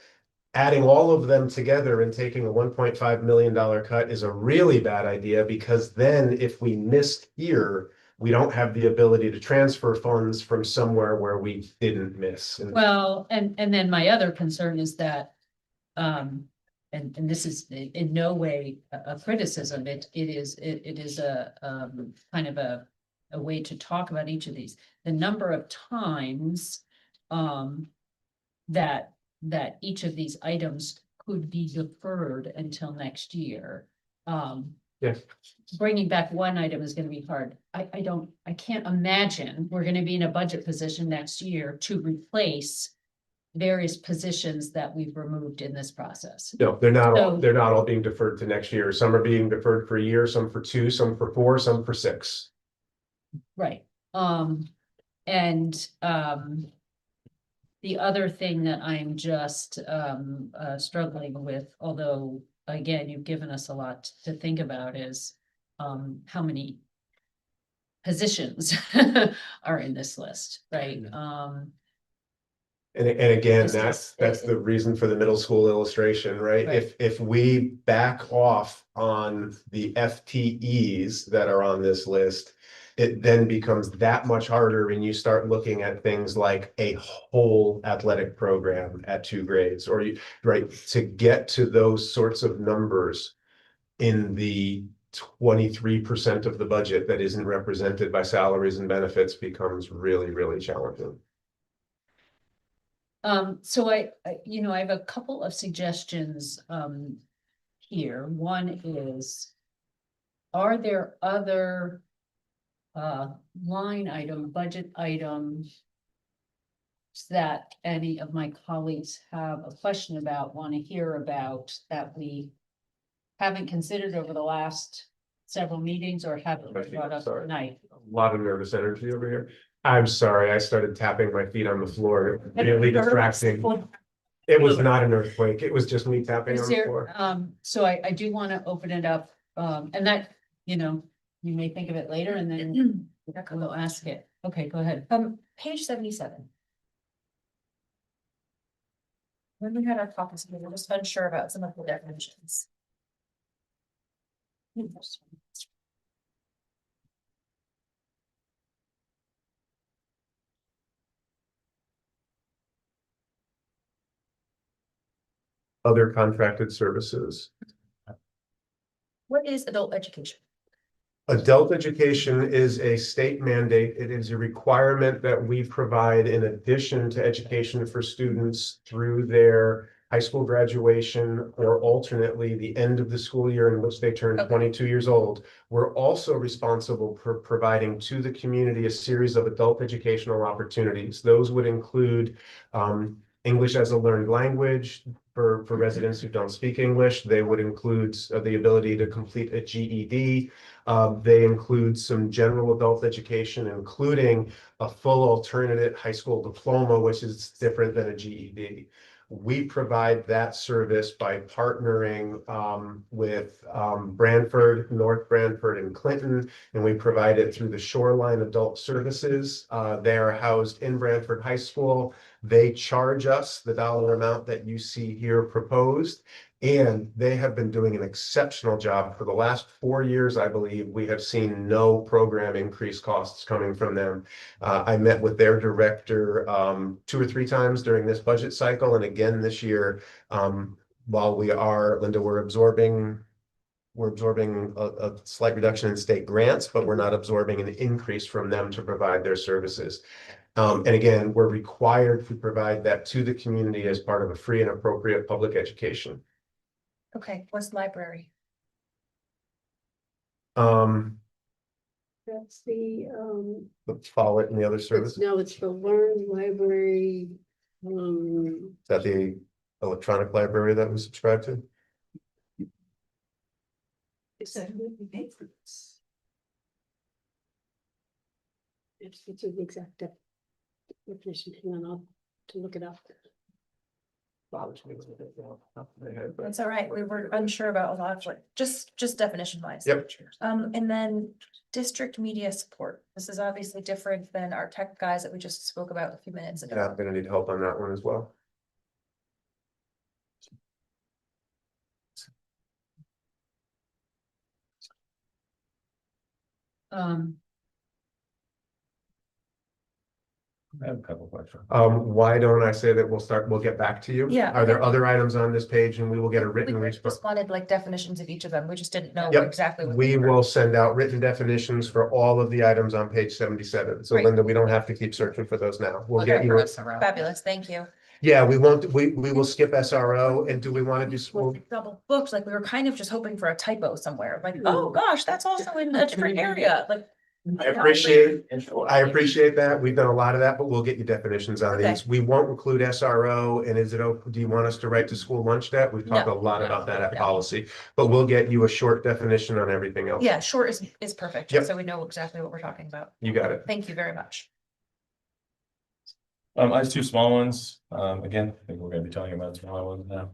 adding all of them together and taking a $1.5 million cut is a really bad idea, because then if we miss here, we don't have the ability to transfer funds from somewhere where we didn't miss. Well, and then my other concern is that, and this is in no way a criticism, it is a kind of a way to talk about each of these. The number of times that each of these items could be deferred until next year. Yes. Bringing back one item is going to be hard. I can't imagine we're going to be in a budget position next year to replace various positions that we've removed in this process. No, they're not all, So- they're not all being deferred to next year. Some are being deferred for a year, some for 2, some for 4, some for 6. Right. The other thing that I'm just struggling with, although again, you've given us a lot to think about, is how many positions are in this list, right? And again, Just that's the reason for the middle school illustration, right? Right. If we back off on the FTEs that are on this list, it then becomes that much harder when you start looking at things like a whole athletic program at 2 grades, or you, right, to get to those sorts of numbers in the 23% of the budget that isn't represented by salaries and benefits becomes really, really challenging. So you know, I have a couple of suggestions, here. One is, are there other line item, budget items that any of my colleagues have a question about, want to hear about, that we haven't considered over the last several meetings or haven't brought up Sorry. tonight? A lot of nervous energy over here. I'm sorry, I started tapping my feet on the floor, really distracting. It was not an earthquake, it was just me tapping Is on the there, floor. so I do want to open it up, and that, you know, you may think of it later and then we'll ask it. Okay, go ahead. Page 77. When we had our caucus, we were just unsure about some of the definitions. Other contracted services. What is adult education? Adult education is a state mandate. It is a requirement that we provide in addition to education for students through their high school graduation, or alternately the end of the school year in which they turn 22 years old. We're also responsible for providing to the community a series of adult educational opportunities. Those would include English as a learned language for residents who don't speak English. They would include the ability to complete a GED. They include some general adult education, including a full alternative high school diploma, which is different than a GED. We provide that service by partnering with Branford, North Branford, and Clinton, and we provide it through the Shoreline Adult Services. They are housed in Branford High School. They charge us the dollar amount that you see here proposed, and they have been doing an exceptional job. For the last 4 years, I believe, we have seen no program increase costs coming from them. I met with their director 2 or 3 times during this budget cycle, and again this year. While we are, Linda, we're absorbing a slight reduction in state grants, but we're not absorbing an increase from them to provide their services. And again, we're required to provide that to the community as part of a free and appropriate public education. Okay, what's library? That's the Follett and the other services. no, it's the Learn Library. Is that the electronic library that we subscribe to? It's an exact definition. Hang on, I'll to look it up. That's all right. We were unsure about a lot of, like, just definition wise. Yep. And then district media support. This is obviously different than our tech guys that we just spoke about a few minutes ago. Yeah, I'm gonna need help on that one as well. I have a couple questions. Why don't I say that we'll get back to you? Yeah, Are there okay. other items on this page, and we will get a written We response? just wanted like definitions of each of them. We just didn't know Yep. exactly. what We they were. will send out written definitions for all of the items on page 77. So Great. Linda, we don't have to keep searching for those now. We'll get Okay. you. Fabulous, thank you. Yeah, we won't, we will skip SRO, and do we want to do school? Double booked, like we were kind of just hoping for a typo somewhere, like, oh gosh, that's also in a different area, like. I appreciate that. We've done a lot of that, but we'll get you definitions on Okay. these. We won't include SRO. And do you want us to write to school lunch debt? We've talked a No, lot about that at no. policy, but we'll get you a short definition on everything else. Yeah, short is perfect, Yep. so we know exactly what we're talking about. You got it. Thank you very much. I have 2 small ones. Again, I think we're gonna be talking about smaller ones now.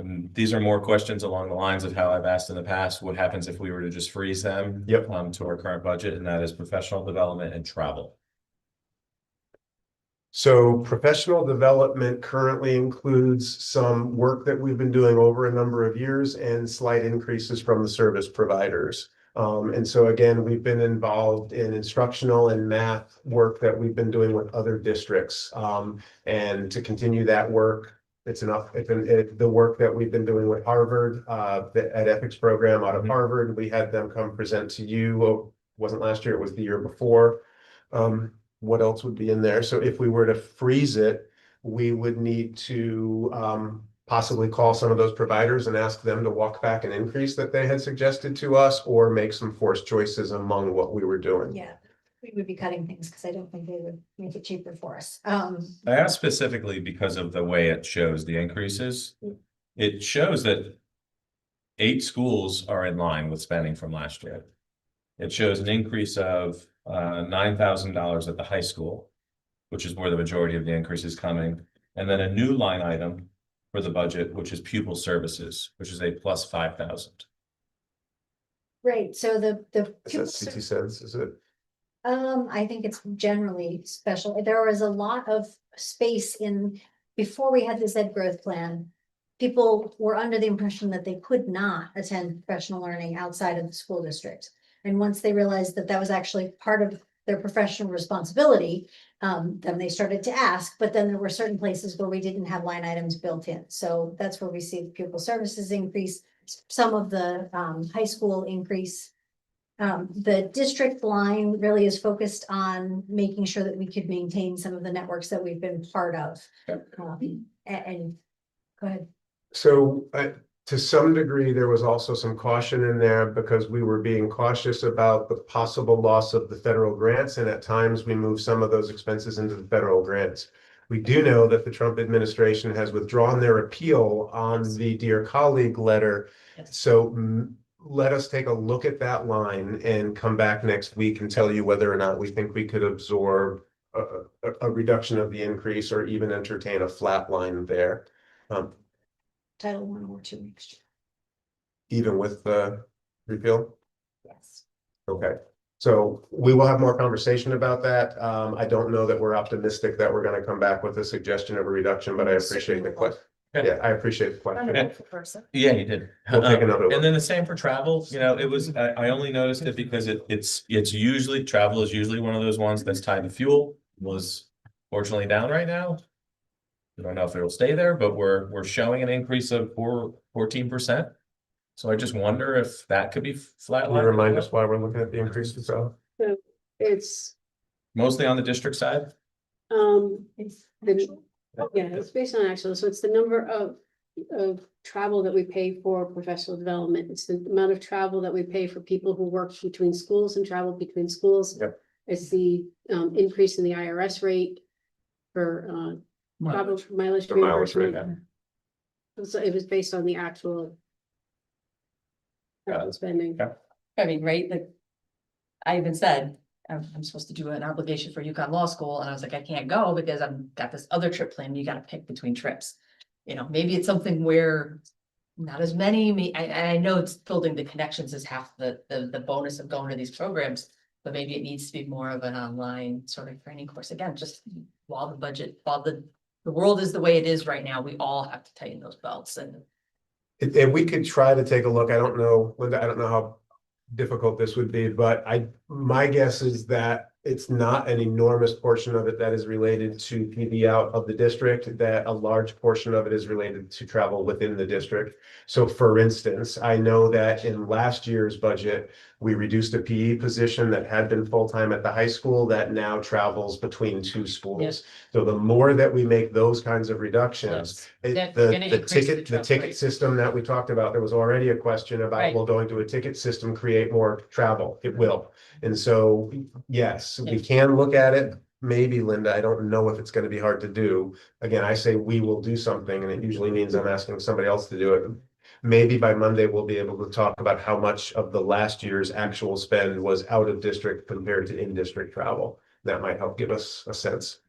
And these are more questions along the lines of how I've asked in the past, what happens if we were to just freeze them? Yep. To our current budget, and that is professional development and travel. So professional development currently includes some work that we've been doing over a number of years and slight increases from the service providers. And so again, we've been involved in instructional and math work that we've been doing with other districts. And to continue that work, it's enough, the work that we've been doing with Harvard, at ethics program out of Harvard, we had them come present to you. Wasn't last year, it was the year before. What else would be in there? So if we were to freeze it, we would need to possibly call some of those providers and ask them to walk back an increase that they had suggested to us, or make some forced choices among what we were doing. Yeah, we would be cutting things because I don't think they would make it cheaper for us. I asked specifically because of the way it shows the increases. It shows that 8 schools are in line with spending from last year. It shows an increase of $9,000 at the high school, which is where the majority of the increase is coming. And then a new line item for the budget, which is pupil services, which is a plus 5,000. Right, so the. Is that 60 cents? Is it? I think it's generally special. There was a lot of space before we had this ed growth plan. People were under the impression that they could not attend professional learning outside of the school district. And once they realized that that was actually part of their professional responsibility, then they started to ask, but then there were certain places where we didn't have line items built in. So that's where we see the pupil services increase, some of the high school increase. The district line really is focused on making sure that we could maintain some of the networks that we've been part of. And go ahead. So to some degree, there was also some caution in there because we were being cautious about the possible loss of the federal grants. And at times we moved some of those expenses into the federal grants. We do know that the Trump administration has withdrawn their appeal on the Dear Colleague letter. Yes. So let us take a look at that line and come back next week and tell you whether or not we think we could absorb a reduction of the increase or even entertain a flat line there. Title 1 or 2 next year. Even with the repeal? Yes. Okay, so we will have more conversation about that. I don't know that we're optimistic that we're gonna come back with a suggestion of a reduction, but I appreciate the question. Yeah, I appreciate the question. Yeah, you did. We'll take another look. And then the same for travel, you know, it was, I only noticed it because it's usually, travel is usually one of those ones that's tied to fuel, was fortunately down right now. I don't know if it'll stay there, but we're showing an increase of 14%. So I just wonder if that could be flat. Can you remind us why we're looking at the increase as well? So it's, Mostly on the district side. it's based on actual, so it's the number of travel that we pay for professional development. It's the amount of travel that we pay for people who work between schools and travel between schools. Yep. It's the increase in the IRS rate for travel mileage The mileage rate, reimbursement. So it was based on the actual spending. Yeah. I mean, right, like, I even said, I'm supposed to do an obligation for UConn Law School, and I was like, I can't go because I've got this other trip planned, you gotta pick between trips. You know, maybe it's something where not as many, I know it's building the connections is half the bonus of going to these programs, but maybe it needs to be more of an online sort of training course, again, just while the budget, while the world is the way it is right now, we all have to tighten those belts and. And we could try to take a look. I don't know, Linda, I don't know how difficult this would be, but my guess is that it's not an enormous portion of it that is related to PD out of the district, that a large portion of it is related to travel within the district. So for instance, I know that in last year's budget, we reduced a PE position that had been full-time at the high school that now travels between 2 schools. Yes. So the more that we make those kinds of reductions, That we're gonna the increase the ticket travel rate. system that we talked about, there was already a question about, Right. will going to a ticket system create more travel? It will. And so, yes, we can look at it. Maybe, Linda, I don't know if it's gonna be hard to do. Again, I say we will do something, and it usually means I'm asking somebody else to do it. Maybe by Monday, we'll be able to talk about how much of the last year's actual spend was out of district compared to in-district travel. That might help give us a sense.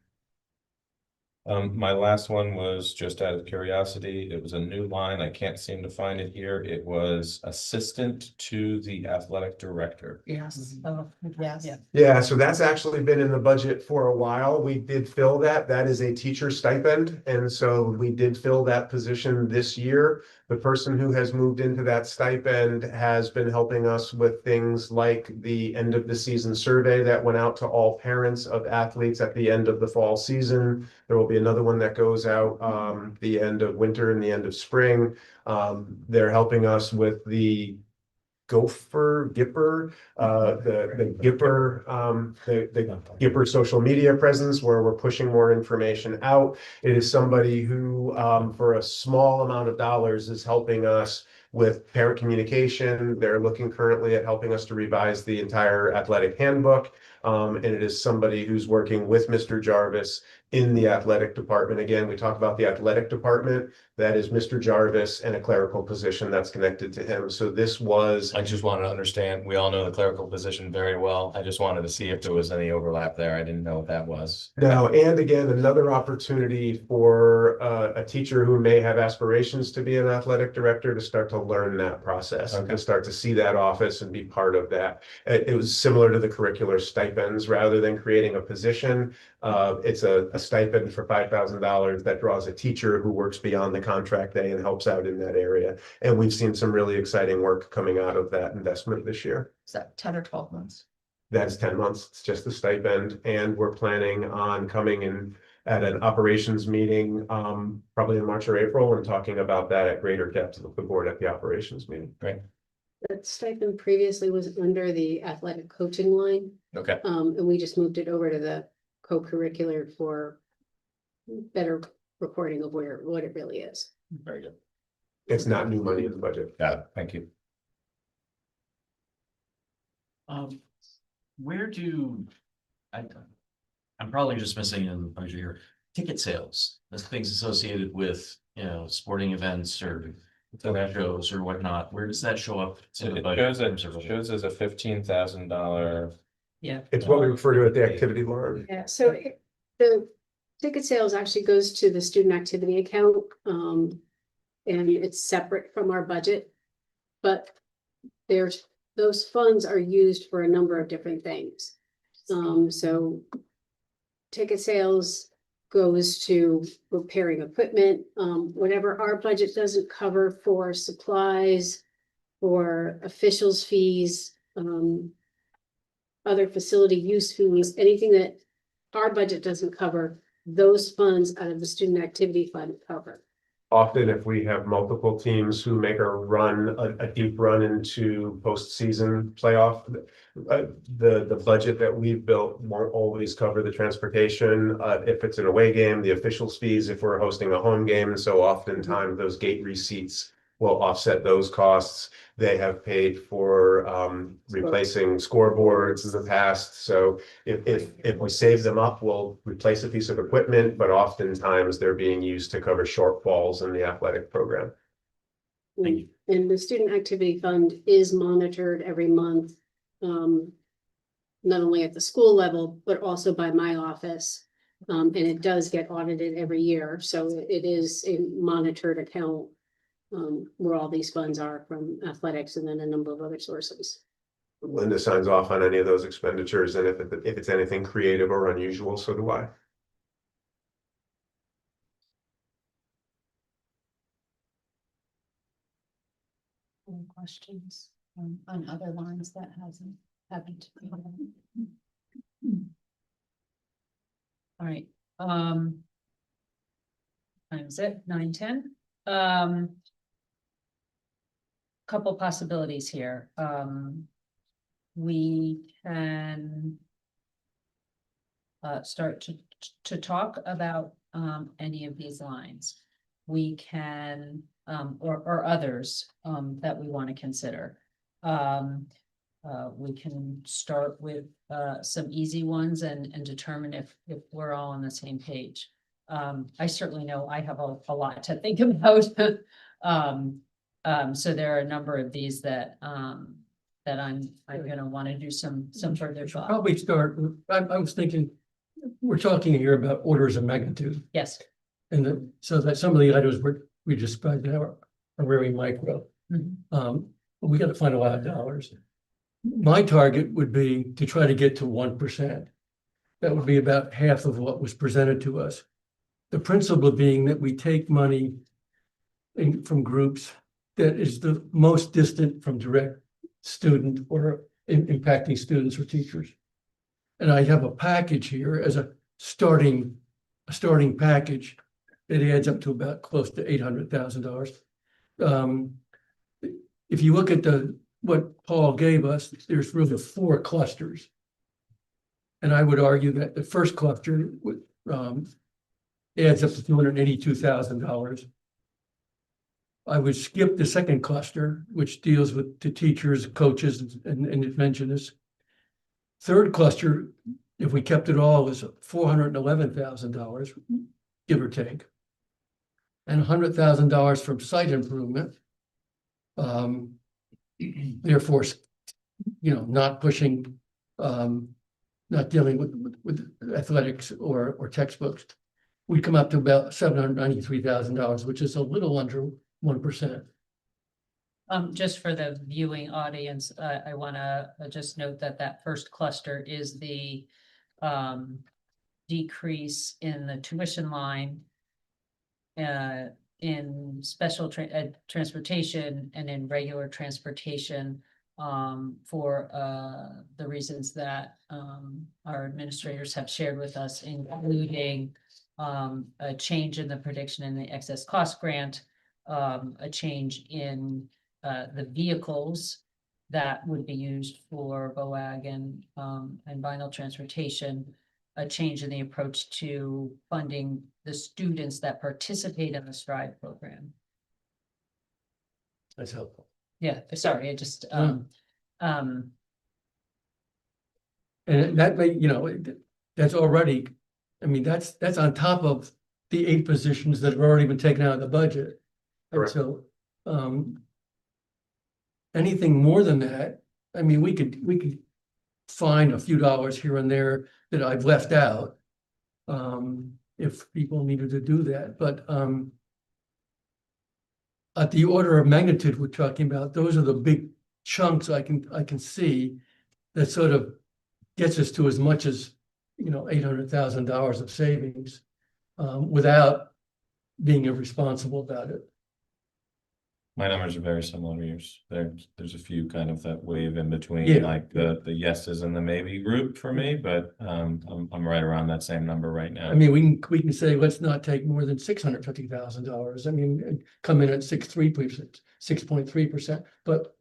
My last one was just out of curiosity. It was a new line. I can't seem to find it here. It was assistant to the athletic director. Yes. Oh, Yes. yeah. Yeah, so that's actually been in the budget for a while. We did fill that. That is a teacher stipend. And so we did fill that position this year. The person who has moved into that stipend has been helping us with things like the end of the season survey that went out to all parents of athletes at the end of the fall season. There will be another one that goes out the end of winter and the end of spring. They're helping us with the Gipper, the Gipper social media presence where we're pushing more information out. It is somebody who, for a small amount of dollars, is helping us with parent communication. They're looking currently at helping us to revise the entire athletic handbook. And it is somebody who's working with Mr. Jarvis in the athletic department. Again, we talk about the athletic department. That is Mr. Jarvis and a clerical position that's connected to him. So this was, I just wanted to understand, we all know the clerical position very well. I just wanted to see if there was any overlap there. I didn't know what that was. no, and again, another opportunity for a teacher who may have aspirations to be an athletic director to start to learn that process and Okay. to start to see that office and be part of that. It was similar to the curricular stipends. Rather than creating a position, it's a stipend for $5,000 that draws a teacher who works beyond the contract day and helps out in that area. And we've seen some really exciting work coming out of that investment this year. Is that 10 or 12 months? That's 10 months. It's just the stipend. And we're planning on coming in at an operations meeting, probably in March or April, and talking about that at greater depth with the board at the operations meeting. That stipend previously was under the athletic coaching line, Okay. and we just moved it over to the co-curricular for better recording of what it really is. Very good. It's not new money in the budget. Got it. Thank you. Where do, I'm probably just missing in the budget here, ticket sales, the things associated with, sporting events or shows or whatnot, where does that show up to the It budget? shows as a $15,000. It's what we refer to as the activity line. Yeah, so the ticket sales actually goes to the student activity account, and it's separate from our budget. But those funds are used for a number of different things. So ticket sales goes to repairing equipment, whatever our budget doesn't cover for supplies, for officials' fees, other facility use fees, anything that our budget doesn't cover, those funds out of the student activity fund cover. Often if we have multiple teams who make a deep run into postseason playoff, the budget that we've built won't always cover the transportation. If it's an away game, the officials fees, if we're hosting a home game. And so oftentimes those gate receipts will offset those costs. They have paid for replacing scoreboards in the past. So if we save them up, we'll replace a piece of equipment, but oftentimes they're being used to cover shortfalls in the athletic program. Thank you. And the student activity fund is monitored every month, not only at the school level, but also by my office. And it does get audited every year, so it is a monitored account. Where all these funds are from athletics and then a number of other sources. Linda signs off on any of those expenditures, and if it's anything creative or unusual, so do I. Any questions on other lines that hasn't happened? All right, time is it 9:10? Couple possibilities here. We can start to talk about any of these lines. We can or others that we want to consider. We can start with some easy ones and determine if we're all on the same page. I certainly know I have a lot to think about. So there are a number of these that I'm gonna want to do some further thought. Probably start, I was thinking, we're talking here about orders of magnitude. Yes. So that some of the items we described now are very micro. Mhm. But we gotta find a lot of dollars. My target would be to try to get to 1%. That would be about half of what was presented to us. The principle being that we take money from groups that is the most distant from direct student or impacting students or teachers. And I have a package here as a starting package that adds up to about close to $800,000. If you look at what Paul gave us, there's really 4 clusters. And I would argue that the first cluster adds up to $282,000. I would skip the second cluster, which deals with the teachers, coaches, and interventionists. Third cluster, if we kept it all, is $411,000, give or take. And $100,000 from site improvement. Therefore, not pushing, not dealing with athletics or textbooks. We come up to about $793,000, which is a little under 1%. Just for the viewing audience, I wanna just note that first cluster is the decrease in the tuition line in special transportation and in regular transportation for the reasons that our administrators have shared with us, including a change in the prediction in the excess cost grant, a change in the vehicles that would be used for BOAG and vinyl transportation, a change in the approach to funding the students that participate in the STRIVE program. That's helpful. Yeah, sorry, I just, And that may, that's already, I mean, that's on top of the 8 positions that have already been taken out of the budget. And Correct. so, anything more than that, I mean, we could find a few dollars here and there that I've left out. If people needed to do that, but at the order of magnitude we're talking about, those are the big chunks I can see that sort of gets us to as much as, $800,000 of savings, without being irresponsible about it. My numbers are very similar to yours. There's a few kind of that wave in between, Yeah. like the yeses and the maybe group for me, but I'm right around that same number right now. I mean, we can say, let's not take more than $650,000. I mean, and come in at 6.3%, 6.3%, but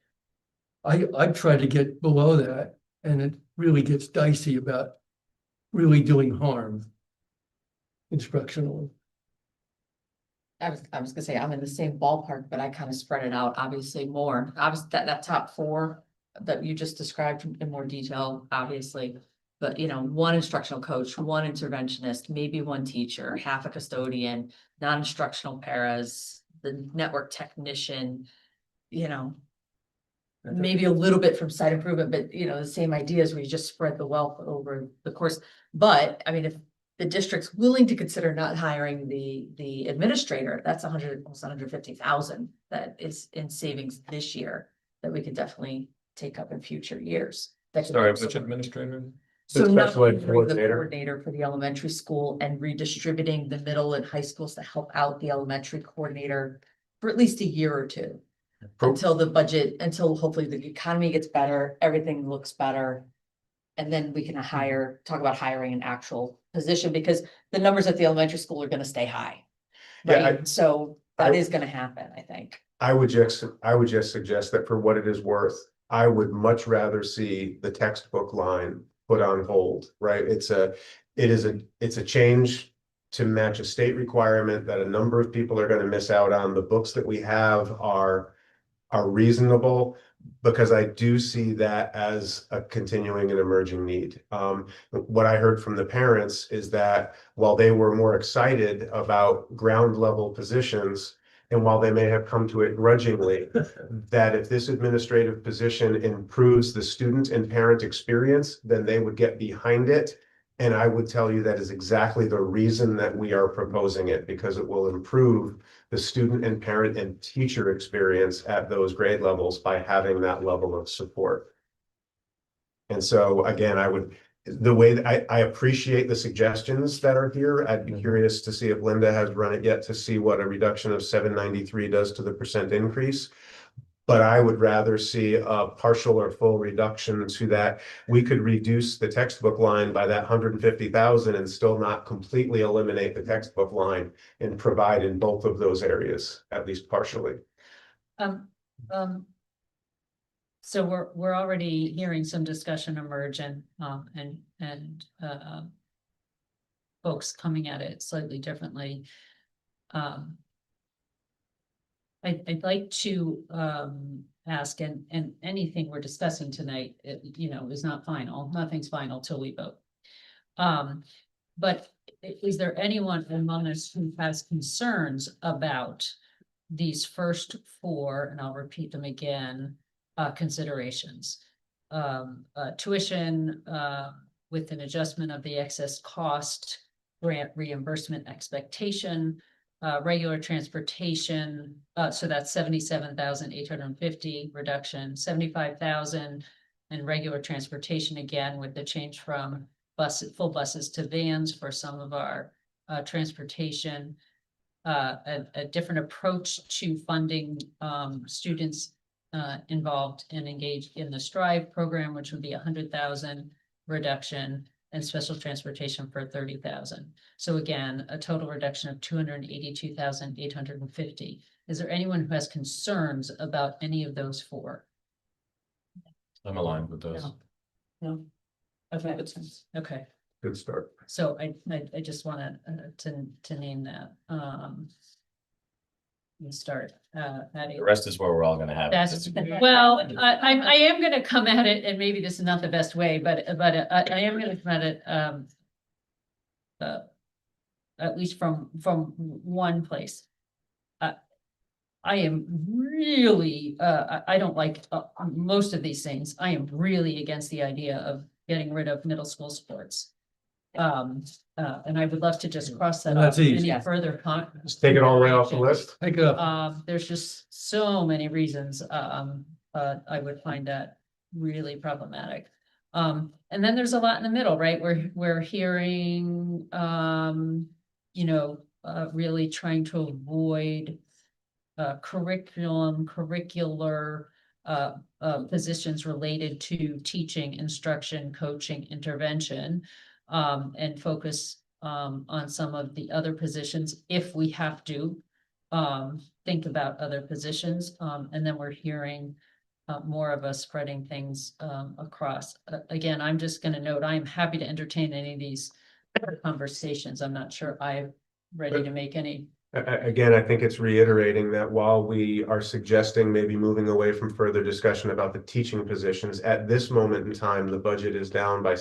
I've tried to get below that, and it really gets dicey about really doing harm instructionally. I was gonna say, I'm in the same ballpark, but I kind of spread it out, obviously more. Obviously, that top 4 that you just described in more detail, obviously. But, 1 instructional coach, 1 interventionist, maybe 1 teacher, half a custodian, non-instructional paras, the network technician, maybe a little bit from site improvement, but, the same ideas where you just spread the wealth over the course. But, I mean, if the district's willing to consider not hiring the administrator, that's almost 150,000 that is in savings this year that we could definitely take up in future years. That could Sorry, also which work. administrator? So The not special ed only the coordinator. coordinator for the elementary school and redistributing the middle and high schools to help out the elementary coordinator for at least a year or 2. Until the budget, until hopefully the economy gets better, everything looks better. And then we can talk about hiring an actual position, because the numbers at the elementary school are gonna stay high. Yeah, Right, so that is gonna happen, I think. I would just suggest that for what it is worth, I would much rather see the textbook line put on hold, right? It's a change to match a state requirement that a number of people are gonna miss out on. The books that we have are reasonable, because I do see that as a continuing and emerging need. What I heard from the parents is that while they were more excited about ground level positions, and while they may have come to it grudgingly, that if this administrative position improves the student and parent experience, then they would get behind it And I would tell you that is exactly the reason that we are proposing it, because it will improve the student and parent and teacher experience at those grade levels by having that level of support. And so again, the way that I appreciate the suggestions that are here. I'd be curious to see if Linda has run it yet to see what a reduction of 793 does to the percent increase. But I would rather see a partial or full reduction to that. We could reduce the textbook line by that 150,000 and still not completely eliminate the textbook line and provide in both of those areas, at least partially. So we're already hearing some discussion emerge and folks coming at it slightly differently. I'd like to ask, and anything we're discussing tonight, is not final. Nothing's final till we vote. But is there anyone among us who has concerns about these first four, and I'll repeat them again, considerations? Tuition with an adjustment of the excess cost, grant reimbursement expectation, regular transportation, so that's 77,850 reduction, 75,000, and regular transportation again with the change from full buses to vans for some of our transportation, a different approach to funding students involved and engaged in the Strive program, which would be 100,000 reduction, and special transportation for 30,000. So again, a total reduction of 282,850. Is there anyone who has concerns about any of those four? I'm aligned with those. No. Okay. Okay. Good start. So I just wanted to name that. And start The rest is where we're all gonna have. That's, well, I am gonna come at it, and maybe this is not the best way, but I am gonna come at it at least from one place. I am really, I don't like most of these things. I am really against the idea of getting rid of middle school sports. And I would love to just cross that And off. that's easy. Any further Just take it all right off the list. Take it up. there's just so many reasons, I would find that really problematic. And then there's a lot in the middle, right? We're hearing, really trying to avoid curricular positions related to teaching, instruction, coaching, intervention, and focus on some of the other positions if we have to think about other positions. And then we're hearing more of us spreading things across. Again, I'm just going to note, I'm happy to entertain any of these conversations. I'm not sure I'm ready to make any. Again, I think it's reiterating that while we are suggesting maybe moving away from further discussion about the teaching positions, at this moment in time, the budget is down by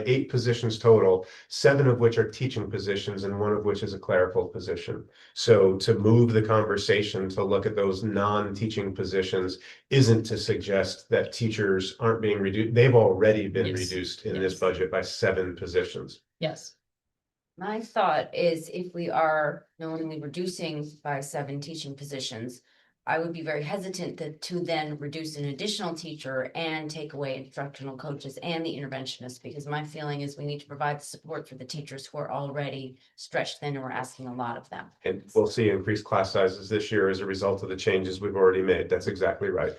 8 positions total, 7 of which are teaching positions and 1 of which is a clerical position. So to move the conversation to look at those non-teaching positions isn't to suggest that teachers aren't being reduced. They've already been reduced in this budget by 7 positions. Yes. My thought is if we are knowingly reducing by 7 teaching positions, I would be very hesitant to then reduce an additional teacher and take away instructional coaches and the interventionists, because my feeling is we need to provide support for the teachers who are already stretched thin, and we're asking a lot of them. And we'll see increased class sizes this year as a result of the changes we've already made. That's exactly right.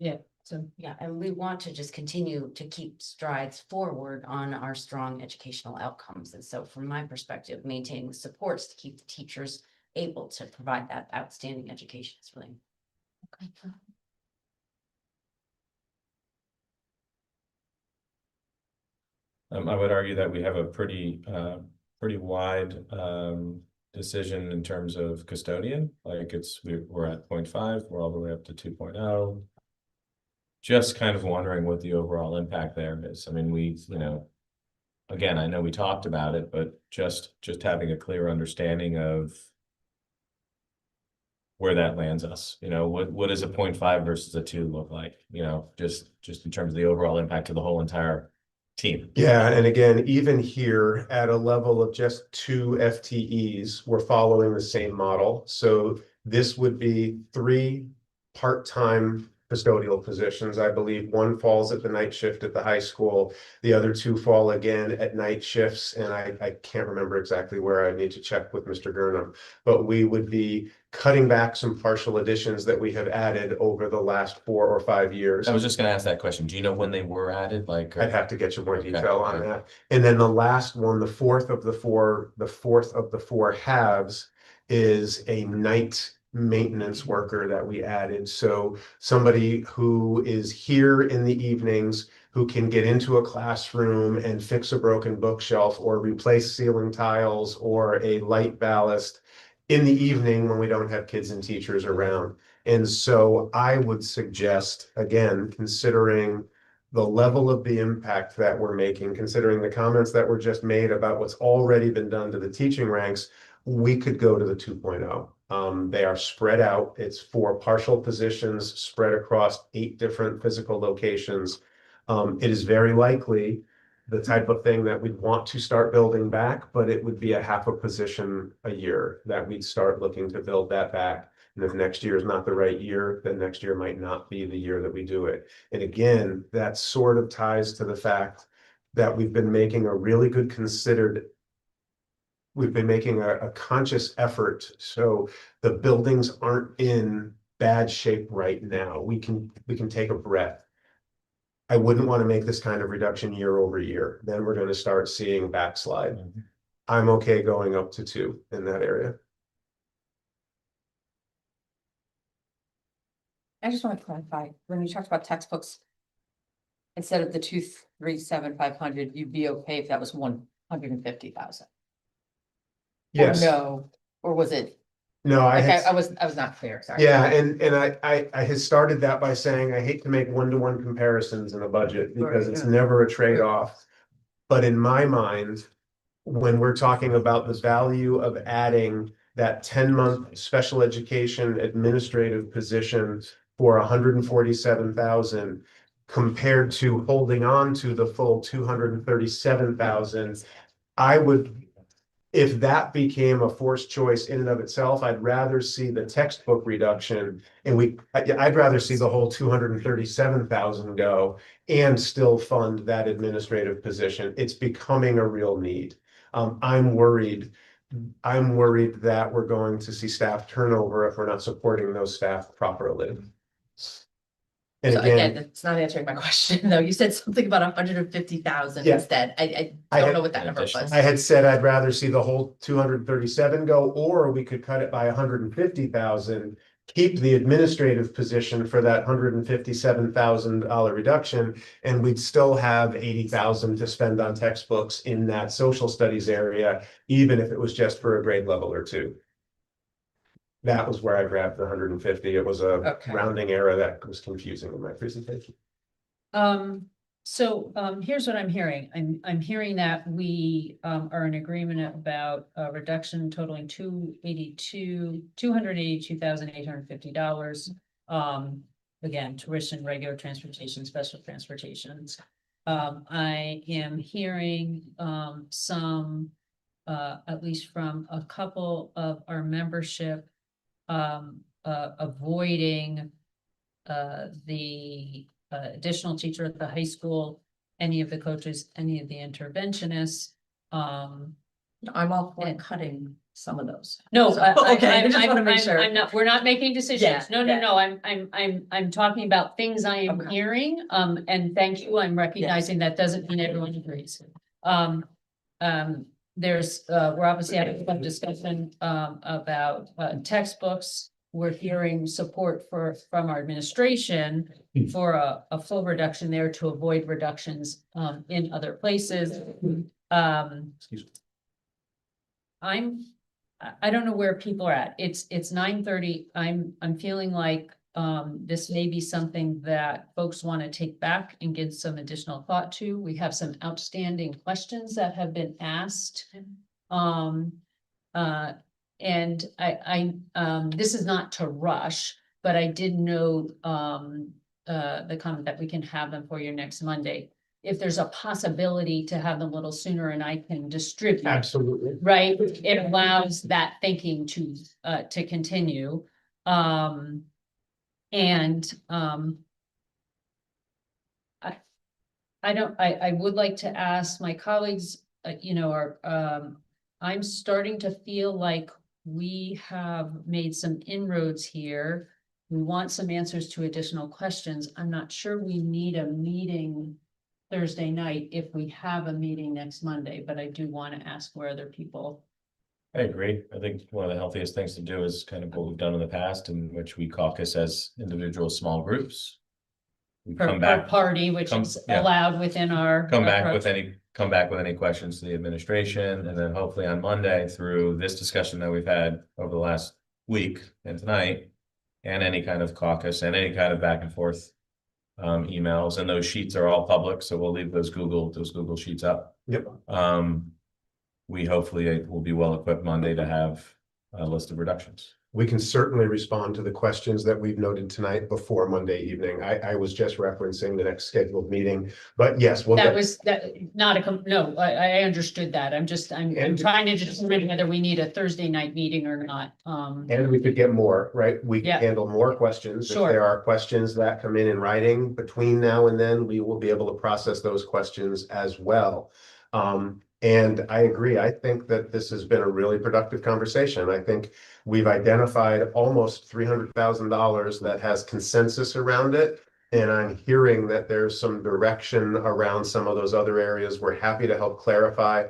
Yeah. So Yeah, and we want to just continue to keep strides forward on our strong educational outcomes. And so from my perspective, maintaining the supports to keep the teachers able to provide that outstanding education is really. Okay. I would argue that we have a pretty wide decision in terms of custodian. Like we're at 0.5, we're all the way up to 2.0. Just kind of wondering what the overall impact there is. I mean, again, I know we talked about it, but just having a clear understanding of where that lands us. What does a 0.5 versus a 2 look like? Just in terms of the overall impact of the whole entire team. Yeah, and again, even here at a level of just 2 FTEs, we're following the same model. So this would be 3 part-time custodial positions. I believe 1 falls at the night shift at the high school. The other 2 fall again at night shifts, and I can't remember exactly where. I need to check with Mr. Gurnham. But we would be cutting back some partial additions that we have added over the last 4 or 5 years. I was just gonna ask that question. Do you know when they were added? Like, I'd have to get you more Okay, detail on yeah. that. And then the last one, the fourth of the 4 halves is a night maintenance worker that we added. So somebody who is here in the evenings, who can get into a classroom and fix a broken bookshelf or replace ceiling tiles or a light ballast in the evening when we don't have kids and teachers around. And so I would suggest, again, considering the level of the impact that we're making, considering the comments that were just made about what's already been done to the teaching ranks, we could go to the 2.0. They are spread out. It's 4 partial positions spread across 8 different physical locations. It is very likely the type of thing that we'd want to start building back, but it would be a half a position a year that we'd start looking to build that back. And if next year is not the right year, then next year might not be the year that we do it. And again, that sort of ties to the fact that we've been making a really good we've been making a conscious effort. So the buildings aren't in bad shape right now. We can take a breath. I wouldn't want to make this kind of reduction year over year. Then we're going to start seeing backslide. I'm okay going up to 2 in that area. I just want to clarify, when you talked about textbooks, instead of the 237,500, you'd be okay if that was 150,000? Yes. No, or was it, No, I like, had. I was not clear, sorry. Yeah, and I had started that by saying I hate to make one-to-one comparisons in a budget because Right, it's yeah. never a trade-off. But in my mind, when we're talking about the value of adding that 10-month special education administrative position for 147,000 compared to holding on to the full 237,000, I would, if that became a forced choice in and of itself, I'd rather see the textbook reduction and I'd rather see the whole 237,000 go and still fund that administrative position. It's becoming a real need. I'm worried that we're going to see staff turnover if we're not supporting those staff properly. And So again, again, it's not answering my question, though. You said something about 150,000 Yeah. instead. I I don't had- know what that number Additional. was. I had said I'd rather see the whole 237 go, or we could cut it by 150,000, keep the administrative position for that $157,000 reduction, and we'd still have 80,000 to spend on textbooks in that social studies area, even if it was just for a grade level or 2. That was where I grabbed the 150. It was a Okay. rounding error that was confusing in my presentation. Here's what I'm hearing. I'm hearing that we are in agreement about a reduction totaling $282,850. Again, tuition, regular transportation, special transportations. I am hearing some at least from a couple of our membership avoiding the additional teacher at the high school, any of the coaches, any of the interventionists. I'm all for cutting some of those. No, Okay, I just wanna make sure. I'm not, we're not making decisions. Yeah, No, yeah. no, I'm talking about things I am Okay. hearing, and thank you, I'm recognizing that doesn't mean everyone agrees. We're obviously having a discussion, about, textbooks. We're hearing support from our administration for a full reduction there to avoid reductions, in other places. Excuse me. I don't know where people are at. It's 9:30. I'm feeling like this may be something that folks want to take back and give some additional thought to. We have some outstanding questions that have been asked. And this is not to rush, but I did note the comment that we can have them for your next Monday. if there's a possibility to have them a little sooner and I can distribute. Absolutely. Right, it allows that thinking to continue. And, I would like to ask my colleagues, I'm starting to feel like we have made some inroads here. We want some answers to additional questions. I'm not sure we need a meeting Thursday night if we have a meeting next Monday, but I do want to ask where other people. I agree. I think one of the healthiest things to do is kind of what we've done in the past, in which we caucus as individual small groups. We Per come back, party, which come- is yeah. allowed within our. come back with approach. any questions to the administration, and then hopefully on Monday, through this discussion that we've had over the last week and tonight, and any kind of caucus and any kind of back and forth emails, and those sheets are all public, so we'll leave those Google sheets up. Yep. We hopefully will be well equipped Monday to have a list of reductions. We can certainly respond to the questions that we've noted tonight before Monday evening. I was just referencing the next scheduled meeting, but yes, we'll That get. was, not no, I understood that. I'm And- trying to determine whether we need a Thursday night meeting or not. And we could get more, right? We can Yeah. handle more questions. If Sure. there are questions that come in writing between now and then, we will be able to process those questions as well. And I agree. I think that this has been a really productive conversation. I think we've identified almost $300,000 that has consensus around it. And I'm hearing that there's some direction around some of those other areas. We're happy to help clarify.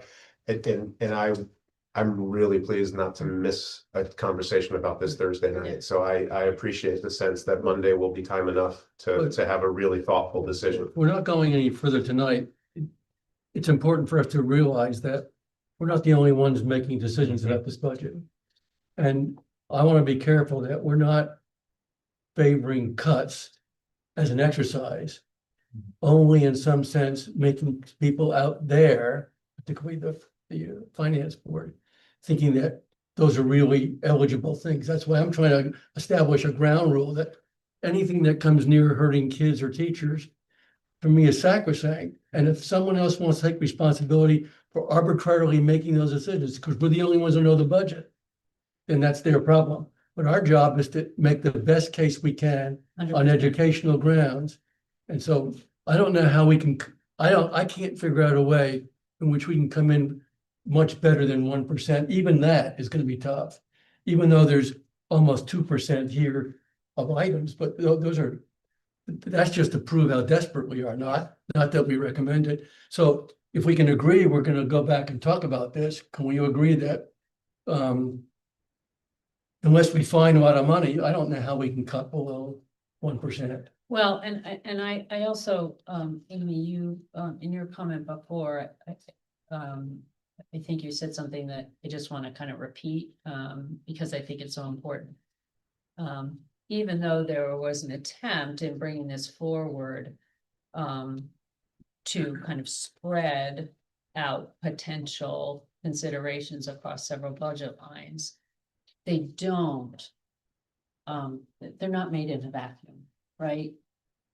I'm really pleased not to miss a conversation about this Thursday night. So I appreciate the sense that Monday will be time enough to have a really thoughtful decision. We're not going any further tonight. It's important for us to realize that we're not the only ones making decisions about this budget. And I want to be careful that we're not favoring cuts as an exercise, only in some sense making people out there, particularly the finance board, thinking that those are really eligible things. That's why I'm trying to establish a ground rule that anything that comes near hurting kids or teachers, for me, is sacrosanct. And if someone else wants to take responsibility for arbitrarily making those decisions, because we're the only ones who know the budget, then that's their problem. But our job is to make the best case we can on 100%. educational grounds. And so I don't know how we can, I can't figure out a way in which we can come in much better than 1%. Even that is going to be tough, even though there's almost 2% here of items, but that's just to prove how desperate we are, not that we recommend it. So if we can agree, we're going to go back and talk about this. Can we agree that unless we find a lot of money, I don't know how we can cut below 1%. Well, and I also, Amy, you, in your comment before, I think you said something that I just want to kind of repeat, because I think it's so important. Even though there was an attempt in bringing this forward, to kind of spread out potential considerations across several budget lines, they don't, they're not made in a vacuum, right?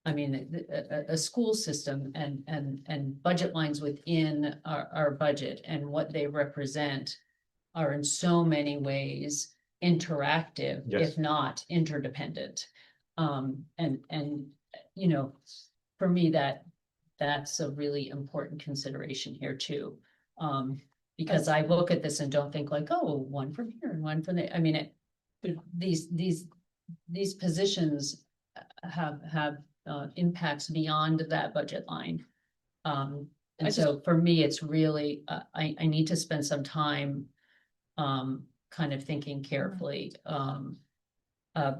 I mean, a school system and budget lines within our budget and what they represent are in so many ways interactive, Yes. if not interdependent. For me, that's a really important consideration here too. Because I look at this and don't think like, oh, one from here and one from there. I mean, these positions have impacts beyond that budget line. And so for me, it's really, I need to spend some time kind of thinking carefully,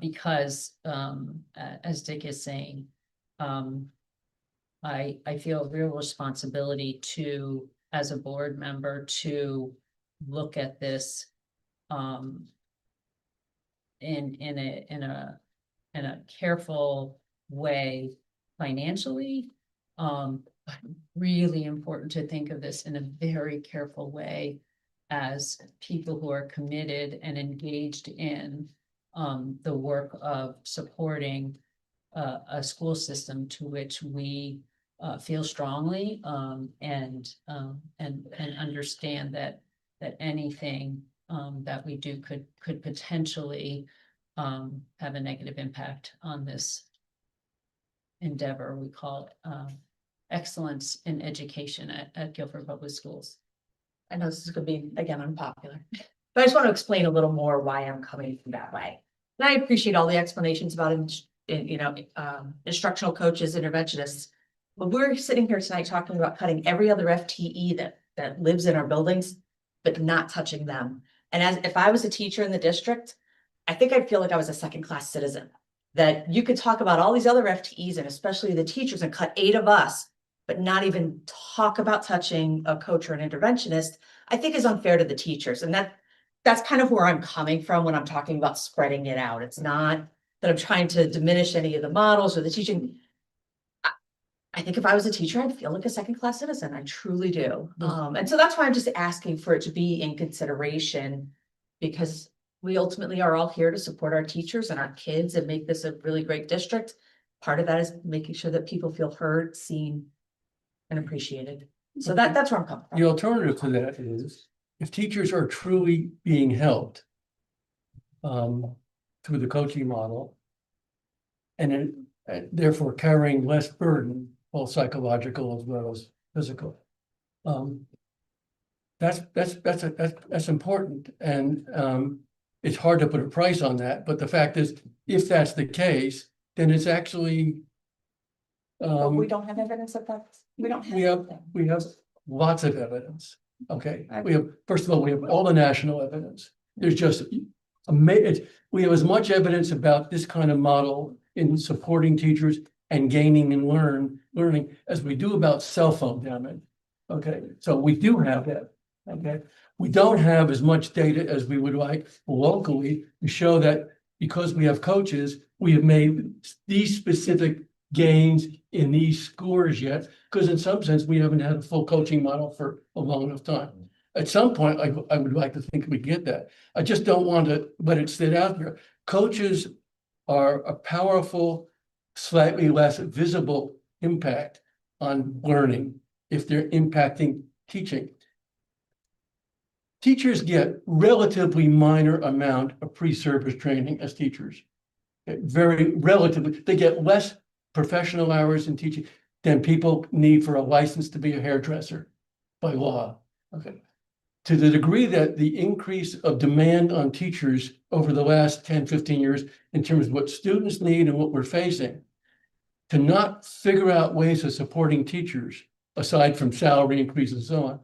because as Dick is saying, I feel real responsibility to, as a board member, to look at this in a careful way financially, but really important to think of this in a very careful way as people who are committed and engaged in the work of supporting a school system to which we feel strongly, and understand that anything, that we do could potentially, have a negative impact on this endeavor. We call it, excellence in education at Guilford Public Schools. I know this is gonna be, again, unpopular, but I just want to explain a little more why I'm coming from that way. And I appreciate all the explanations about, instructional coaches, interventionists. But we're sitting here tonight talking about cutting every other FTE that lives in our buildings, but not touching them. And if I was a teacher in the district, I think I'd feel like I was a second-class citizen. That you could talk about all these other FTEs and especially the teachers and cut 8 of us, but not even talk about touching a coach or an interventionist, I think is unfair to the teachers. And that's kind of where I'm coming from when I'm talking about spreading it out. It's not that I'm trying to diminish any of the models or the teaching. I think if I was a teacher, I'd feel like a second-class citizen. I truly do. And so that's why I'm just asking for it to be in consideration, because we ultimately are all here to support our teachers and our kids and make this a really great district. Part of that is making sure that people feel heard, seen, and appreciated. So that's where I'm coming from. The alternative to that is, if teachers are truly being helped through the coaching model, and therefore carrying less burden, both psychological as well as physical. That's important, and it's hard to put a price on that. But the fact is, if that's the case, then it's actually But we don't have evidence of that. We don't have. we have lots of evidence. Okay, first of all, we have all the national evidence. There's just we have as much evidence about this kind of model in supporting teachers and gaining and learning as we do about cell phone damage. Okay, so we do have that. Okay, we don't have as much data as we would like locally to show that because we have coaches, we have made these specific gains in these scores yet, because in some sense, we haven't had a full coaching model for a long enough time. At some point, I would like to think we get that. I just don't want to let it sit out there. Coaches are a powerful, slightly less visible impact on learning if they're impacting teaching. Teachers get relatively minor amount of pre-service training as teachers. Very relatively, they get less professional hours in teaching than people need for a license to be a hairdresser by law. Okay. To the degree that the increase of demand on teachers over the last 10, 15 years in terms of what students need and what we're facing, to not figure out ways of supporting teachers aside from salary increases and so on,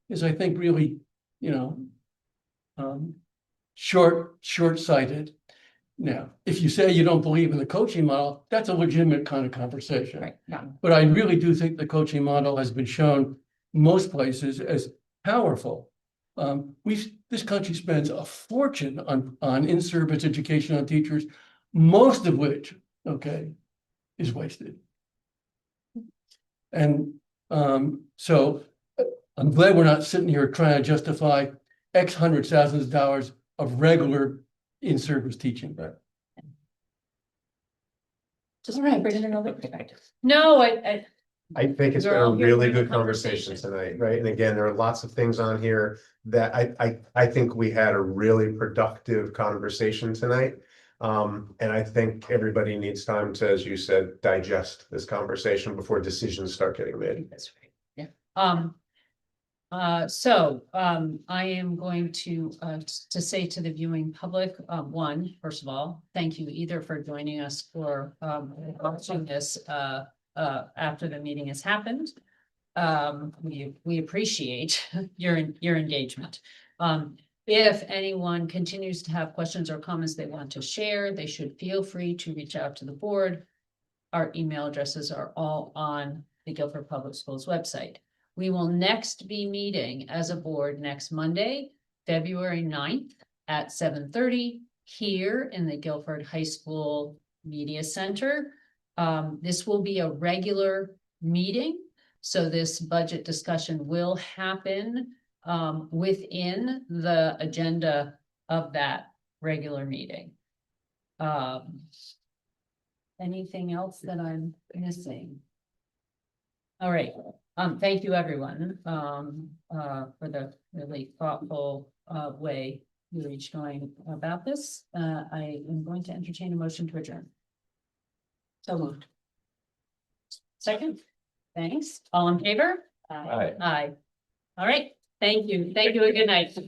is, I think, really, short-sighted. Now, if you say you don't believe in the coaching model, that's a legitimate kind of conversation. Right. Yeah. But I really do think the coaching model has been shown most places as powerful. This country spends a fortune on in-service education on teachers, most of which, is wasted. And so I'm glad we're not sitting here trying to justify X hundreds of thousands of dollars of regular in-service teaching. Just bring in another perspective. No, I think it's been We're a all here really for the good conversation conversation. tonight, right? And again, there are lots of things on here that I think we had a really productive conversation tonight. And I think everybody needs time to, as you said, digest this conversation before decisions start getting made. That's right. Yeah. So I am going to say to the viewing public, first of all, thank you either for joining us or watching this after the meeting has happened. We appreciate your engagement. If anyone continues to have questions or comments they want to share, they should feel free to reach out to the board. Our email addresses are all on the Guilford Public Schools website. We will next be meeting as a board next Monday, February 9th at 7:30 here in the Guilford High School Media Center. This will be a regular meeting, so this budget discussion will happen within the agenda of that regular meeting. Anything else that I'm missing? All right, thank you, everyone, for the really thoughtful, way you're each going about this. I am going to entertain a motion to adjourn. So moved. Second, thanks. All in favor? Aye. Aye. All right, thank you. Thank you, and good night.